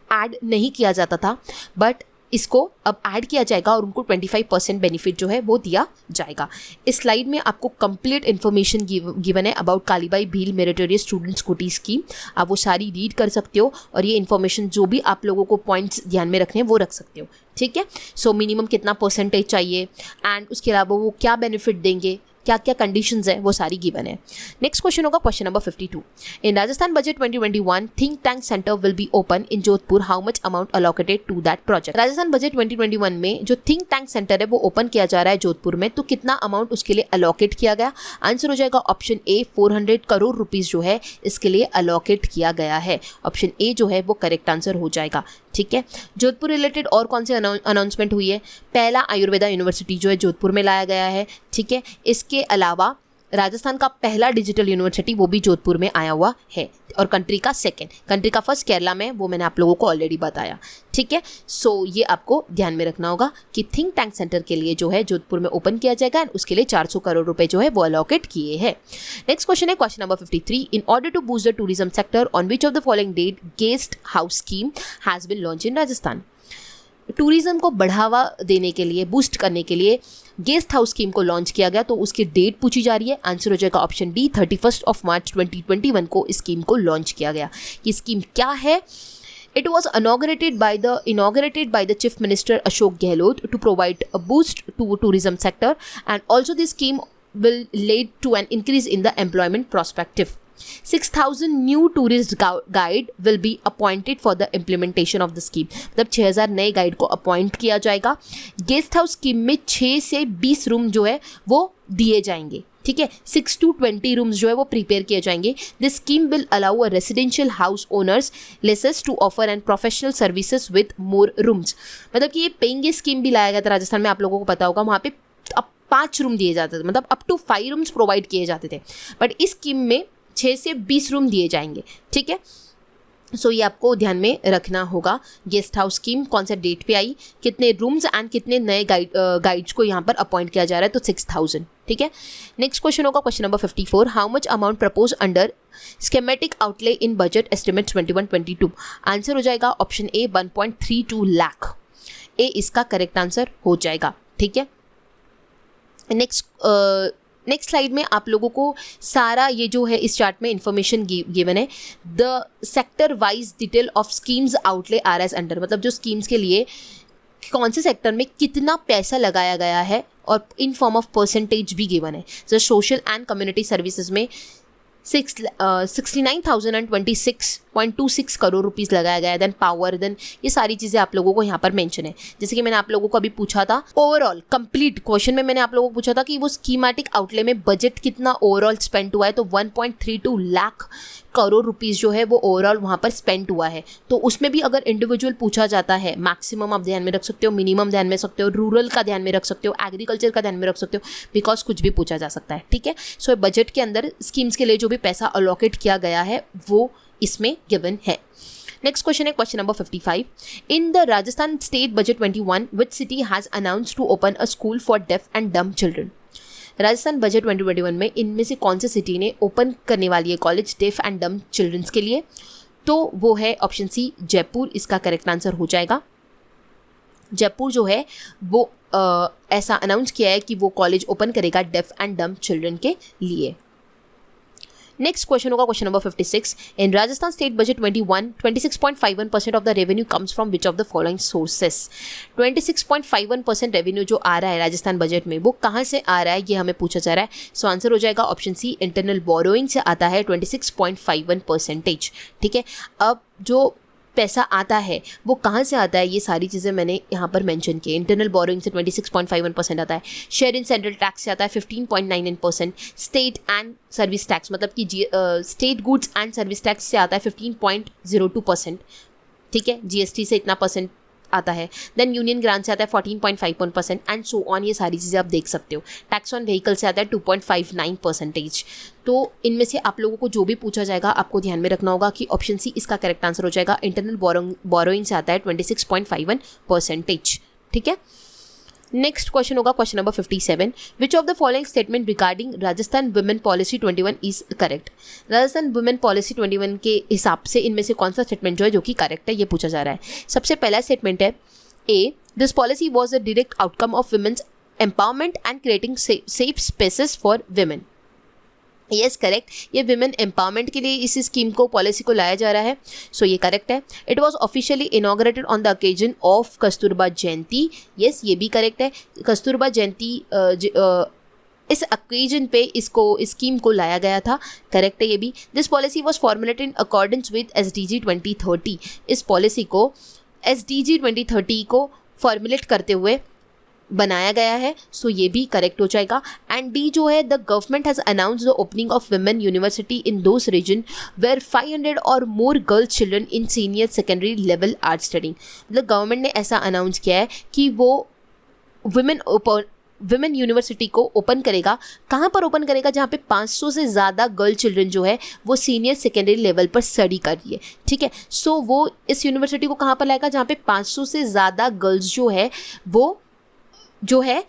[SPEAKER 1] ऐड नहीं किया जाता था, बट इसको अब ऐड किया जाएगा और उनको 25% बेनिफिट जो है वो दिया जाएगा। इस स्लाइड में आपको कंप्लीट इन्फॉर्मेशन गिवन है about Kalibai Bhil meritorious student scooty scheme. आप वो सारी रीड कर सकते हो और ये इन्फॉर्मेशन जो भी आप लोगों को पॉइंट्स ध्यान में रखने हैं वो रख सकते हो। ठीक है, सो मिनिमम कितना परसेंटेज चाहिए एंड उसके अलावा वो क्या बेनिफिट देंगे, क्या क्या कंडीशंस है, वो सारी गिवन है। नेक्स्ट क्वेश्चन होगा question number 52, in Rajasthan budget 2021 think tank centre will be open in Jodhpur, how much amount allocated to that project? Rajasthan budget 2021 में जो थिंक टैंक सेंटर है वो ओपन किया जा रहा है जोधपुर में, तो कितना अमाउंट उसके लिए अलॉकेट किया गया? आंसर हो जाएगा ऑप्शन ए 400 करोड़ रुपीज जो है इसके लिए अलॉकेट किया गया है। ऑप्शन ए जो है वो करेक्ट आंसर हो जाएगा। ठीक है, जोधपुर रिलेटेड और कौन से अनाउंसमेंट हुई है? पहला आयुर्वेदा यूनिवर्सिटी जो है जोधपुर में लाया गया है। ठीक है, इसके अलावा राजस्थान का पहला डिजिटल यूनिवर्सिटी वो भी जोधपुर में आया हुआ है और कंट्री का सेकंड, कंट्री का फर्स्ट केरला में, वो मैंने आप लोगों को ऑलरेडी बताया। ठीक है, सो ये आपको ध्यान में रखना होगा कि थिंक टैंक सेंटर के लिए जो है जोधपुर में ओपन किया जाएगा एंड उसके लिए 400 करोड़ रुपए जो है वो अलॉकेट किए हैं। नेक्स्ट क्वेश्चन है question number 53, in order to boost the tourism sector on which of the following date guest house scheme has been launch in Rajasthan? Tourism को बढ़ावा देने के लिए, बूस्ट करने के लिए गेस्ट हाउस स्कीम को लॉन्च किया गया, तो उसकी डेट पूछी जा रही है। आंसर हो जाएगा ऑप्शन डी 31 मार्च 2021 को इस स्कीम को लॉन्च किया गया। ये स्कीम क्या है? It was inaugurated by the Chief Minister Ashok Gehlot to provide a boost to tourism sector, and also this scheme will lead to an increase in the employment perspective. 6,000 new tourist guide will be appointed for the implementation of the scheme. मतलब 6,000 नए guide को appoint किया जाएगा। Guest house scheme में 6 से 20 room जो है वो दिए जाएंगे। ठीक है, 6 to 20 रूम्स जो है वो प्रिपेयर किए जाएंगे। This scheme will allow a residential house owners lessees to offer and professional services with more rooms. मतलब कि ये पेइंग स्कीम भी लाया गया था राजस्थान में, आप लोगों को पता होगा। वहाँ पे अब 5 रूम दिए जाते थे, मतलब अप टू 5 रूम्स प्रोवाइड किए जाते थे, बट इस स्कीम में 6 से 20 रूम दिए जाएंगे। ठीक है, सो ये आपको ध्यान में रखना होगा। गेस्ट हाउस स्कीम कौन सा डेट पे आई, कितने रूम्स एंड कितने नए गाइड्स को यहाँ पर अपॉइंट किया जा रहा है, तो 6,000। ठीक है, नेक्स्ट क्वेश्चन होगा question number 54, how much amount propose under schematic outlay in budget estimate 21-22? Answer हो जाएगा ऑप्शन ए 1.32 लाख। ए इसका करेक्ट आंसर हो जाएगा। ठीक है, नेक्स्ट स्लाइड में आप लोगों को सारा ये जो है इस चार्ट में इंफॉर्मेशन गिवन है। The sector wise detail of schemes outlay are as under, मतलब जो स्कीम्स के लिए कौन से सेक्टर में कितना पैसा लगाया गया है और इन फॉर्म ऑफ परसेंटेज भी गिवन है। जैसे सोशल एंड कम्युनिटी सर्विसेज में 69,026.26 करोड़ रुपीस लगाया गया है। देन पावर, देन ये सारी चीज़ें आप लोगों को यहाँ पर मेंशन है। जैसे कि मैंने आप लोगों को अभी पूछा था ओवरऑल कंप्लीट क्वेश्चन में, मैंने आप लोगों को पूछा था कि वो स्कीमेटिक आउटले में बजट कितना ओवरऑल स्पेंड हुआ है, तो 1.32 लाख करोड़ रुपीस जो है वो ओवरऑल वहाँ पर स्पेंड हुआ है। तो उसमें भी अगर इंडिविजुअल पूछा जाता है, मैक्सिमम आप ध्यान में रख सकते हो, मिनिमम ध्यान में रख सकते हो, रूरल का ध्यान में रख सकते हो, एग्रीकल्चर का ध्यान में रख सकते हो, बिकॉज कुछ भी पूछा जा सकता है। ठीक है, सो बजट के अंदर स्कीम्स के लिए जो भी पैसा अलॉकेट किया गया है वो इसमें गिवन है। नेक्स्ट क्वेश्चन है question number 55। In the Rajasthan state budget 21 which city has announced to open a school for deaf and dumb children. Rajasthan budget 2021 में इनमें से कौन से सिटी ने ओपन करने वाली है college deaf and dumb childrens के लिए? तो वो है ऑप्शन सी जयपुर, इसका करेक्ट आंसर हो जाएगा। जयपुर जो है वो ऐसा अनाउंस किया है कि वो कॉलेज ओपन करेगा डेफ एंड डम्ब चिल्ड्रन के लिए। नेक्स्ट क्वेश्चन होगा question number 56। In Rajasthan state budget 21 26.51% of the revenue comes from which of the following sources. 26.51% revenue जो आ रहा है राजस्थान बजट में वो कहाँ से आ रहा है, ये हमें पूछा जा रहा है। सो आंसर हो जाएगा ऑप्शन सी, इंटरनल बोरोइंग से आता है 26.51%। ठीक है, अब जो पैसा आता है वो कहाँ से आता है, ये सारी चीज़ें मैंने यहाँ पर मेंशन की। इंटरनल बोरोइंग से 26.51% आता है, शेयर इन सेंट्रल टैक्स से आता है 15.99%, स्टेट एंड सर्विस टैक्स मतलब कि state goods and service tax से आता है 15.02%। ठीक है, जीएसटी से इतना परसेंट आता है। देन यूनियन ग्रांट से आता है 14.51% एंड सो ऑन, ये सारी चीज़ें आप देख सकते हो। टैक्स ऑन व्हीकल से आता है 2.59%। तो इनमें से आप लोगों को जो भी पूछा जाएगा आपको ध्यान में रखना होगा कि ऑप्शन सी इसका करेक्ट आंसर हो जाएगा। इंटरनल बोरोइंग से आता है 26.51%। ठीक है, नेक्स्ट क्वेश्चन होगा question number 57। Which of the following statement regarding Rajasthan women policy 21 is correct. Rajasthan women policy 21 के हिसाब से इनमें से कौन सा स्टेटमेंट जो है जो कि करेक्ट है, ये पूछा जा रहा है। सबसे पहला स्टेटमेंट है A, this policy was a direct outcome of women's empowerment and creating safe spaces for women. Yes correct, ये विमेन एम्पावरमेंट के लिए इस स्कीम को पॉलिसी को लाया जा रहा है। सो ये करेक्ट है। It was officially inaugurated on the occasion of Kasturba Jayanti. Yes, ये भी करेक्ट है। कस्तूरबा जयंती इस ओकेजन पे इसको स्कीम को लाया गया था, करेक्ट है ये भी। This policy was formulated in accordance with SDG 2030। इस पॉलिसी को SDG 2030 को फॉर्मुलेट करते हुए बनाया गया है। सो ये भी करेक्ट हो जाएगा। एंड डी जो है, the government has announce the opening of women university in those region where 500 or more girls children in senior secondary level are studying. मतलब गवर्नमेंट ने ऐसा अनाउंस किया है कि वो वुमेन यूनिवर्सिटी को ओपन करेगा। कहाँ पर ओपन करेगा? जहाँ पे 500 से ज़्यादा गर्ल चिल्ड्रन जो है वो सीनियर सेकेंडरी लेवल पर स्टडी कर रही है। ठीक है, सो वो इस यूनिवर्सिटी को कहाँ पर लाएगा? जहाँ पे 500 से ज़्यादा गर्ल्स जो है वो जो है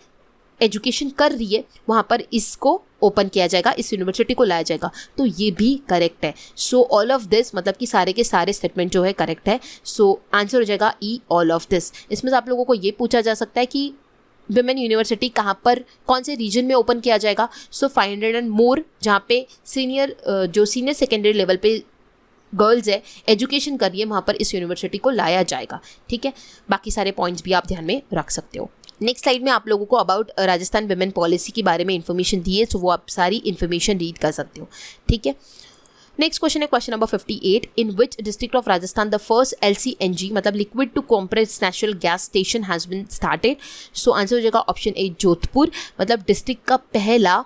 [SPEAKER 1] एजुकेशन कर रही है, वहाँ पर इसको ओपन किया जाएगा, इस यूनिवर्सिटी को लाया जाएगा। तो ये भी करेक्ट है। सो ऑल ऑफ दिस मतलब कि सारे के सारे स्टेटमेंट जो है करेक्ट है। सो आंसर हो जाएगा ई, ऑल ऑफ दिस। इसमें से आप लोगों को ये पूछा जा सकता है कि विमेन यूनिवर्सिटी कहाँ पर, कौन से रीजन में ओपन किया जाएगा। सो 500 एंड मोर जहाँ पे जो सीनियर सेकेंडरी लेवल पे गर्ल्स है एजुकेशन कर रही है, वहाँ पर इस यूनिवर्सिटी को लाया जाएगा। ठीक है, बाकी सारे पॉइंट्स भी आप ध्यान में रख सकते हो। नेक्स्ट स्लाइड में आप लोगों को अबाउट राजस्थान वुमेन पॉलिसी के बारे में इन्फॉर्मेशन दी है, तो वो आप सारी इन्फॉर्मेशन रीड कर सकते हो। ठीक है, नेक्स्ट क्वेश्चन है question number 58। In which district of Rajasthan the first LCNG मतलब liquid to compress natural gas station has been started. So answer हो जाएगा ऑप्शन ए, जोधपुर। मतलब डिस्ट्रिक्ट का पहला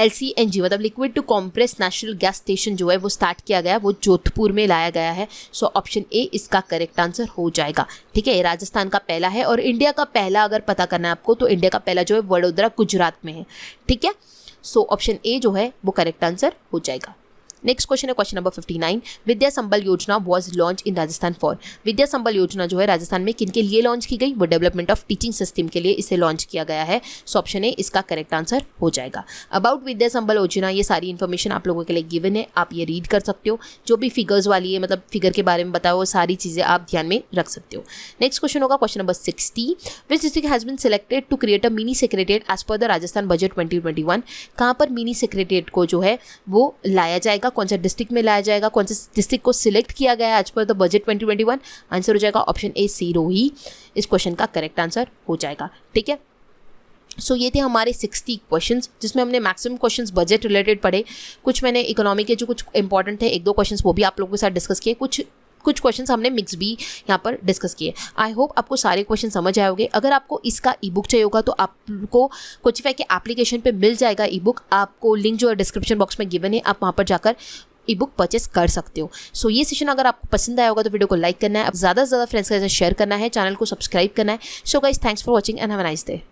[SPEAKER 1] LCNG मतलब liquid to compress natural gas station जो है वो स्टार्ट किया गया, वो जोधपुर में लाया गया है। सो ऑप्शन ए इसका करेक्ट आंसर हो जाएगा। ठीक है, ये राजस्थान का पहला है और इंडिया का पहला अगर पता करना है आपको तो इंडिया का पहला जो है वडोदरा गुजरात में है। ठीक है, सो ऑप्शन ए जो है वो करेक्ट आंसर हो जाएगा। नेक्स्ट क्वेश्चन है question number 59। Vidya Sambal Yojana was launch in Rajasthan for. Vidya Sambal Yojana जो है राजस्थान में किन के लिए लॉन्च की गई? वो डेवलपमेंट ऑफ टीचिंग सिस्टम के लिए इसे लॉन्च किया गया है। सो ऑप्शन ए इसका करेक्ट आंसर हो जाएगा। अबाउट विद्या संबल योजना ये सारी इन्फॉर्मेशन आप लोगों के लिए गिवन है, आप ये रीड कर सकते हो। जो भी फिगर्स वाली है मतलब फिगर के बारे में बताओ, वो सारी चीज़ें आप ध्यान में रख सकते हो। नेक्स्ट क्वेश्चन होगा question number 60। Which district has been selected to create a mini secretariat as per the Rajasthan budget 2021। कहाँ पर मिनी सेक्रेटेरिएट को जो है वो लाया जाएगा, कौन सा डिस्ट्रिक्ट में लाया जाएगा, कौन से डिस्ट्रिक्ट को सिलेक्ट किया गया है as per the budget 2021? Answer हो जाएगा ऑप्शन ए, सिरोही। इस क्वेश्चन का करेक्ट आंसर हो जाएगा। ठीक है, सो ये थे हमारे 60 क्वेश्चंस, जिसमें हमने मैक्सिमम क्वेश्चंस बजट रिलेटेड पढ़े, कुछ मैंने इकोनॉमी के जो कुछ इंपॉर्टेंट थे 1-2 क्वेश्चंस वो भी आप लोगों के साथ डिस्कस किए, कुछ क्वेश्चंस हमने मिक्स भी यहाँ पर डिस्कस किए। आई होप आपको सारे क्वेश्चन समझ आए होंगे। अगर आपको इसका ई बुक चाहिए होगा तो आपको कोचिफाई के एप्लीकेशन पे मिल जाएगा ई बुक, आपको लिंक जो है डिस्क्रिप्शन बॉक्स में गिवन है, आप वहाँ पर जाकर ई बुक परचेस कर सकते हो। सो ये सेशन अगर आपको पसंद आया होगा तो वीडियो को लाइक करना है, अब ज़्यादा से ज़्यादा फ्रेंड्स के साथ शेयर करना है, चैनल को सब्सक्राइब करना है। So guys, thanks for watching and have a nice day.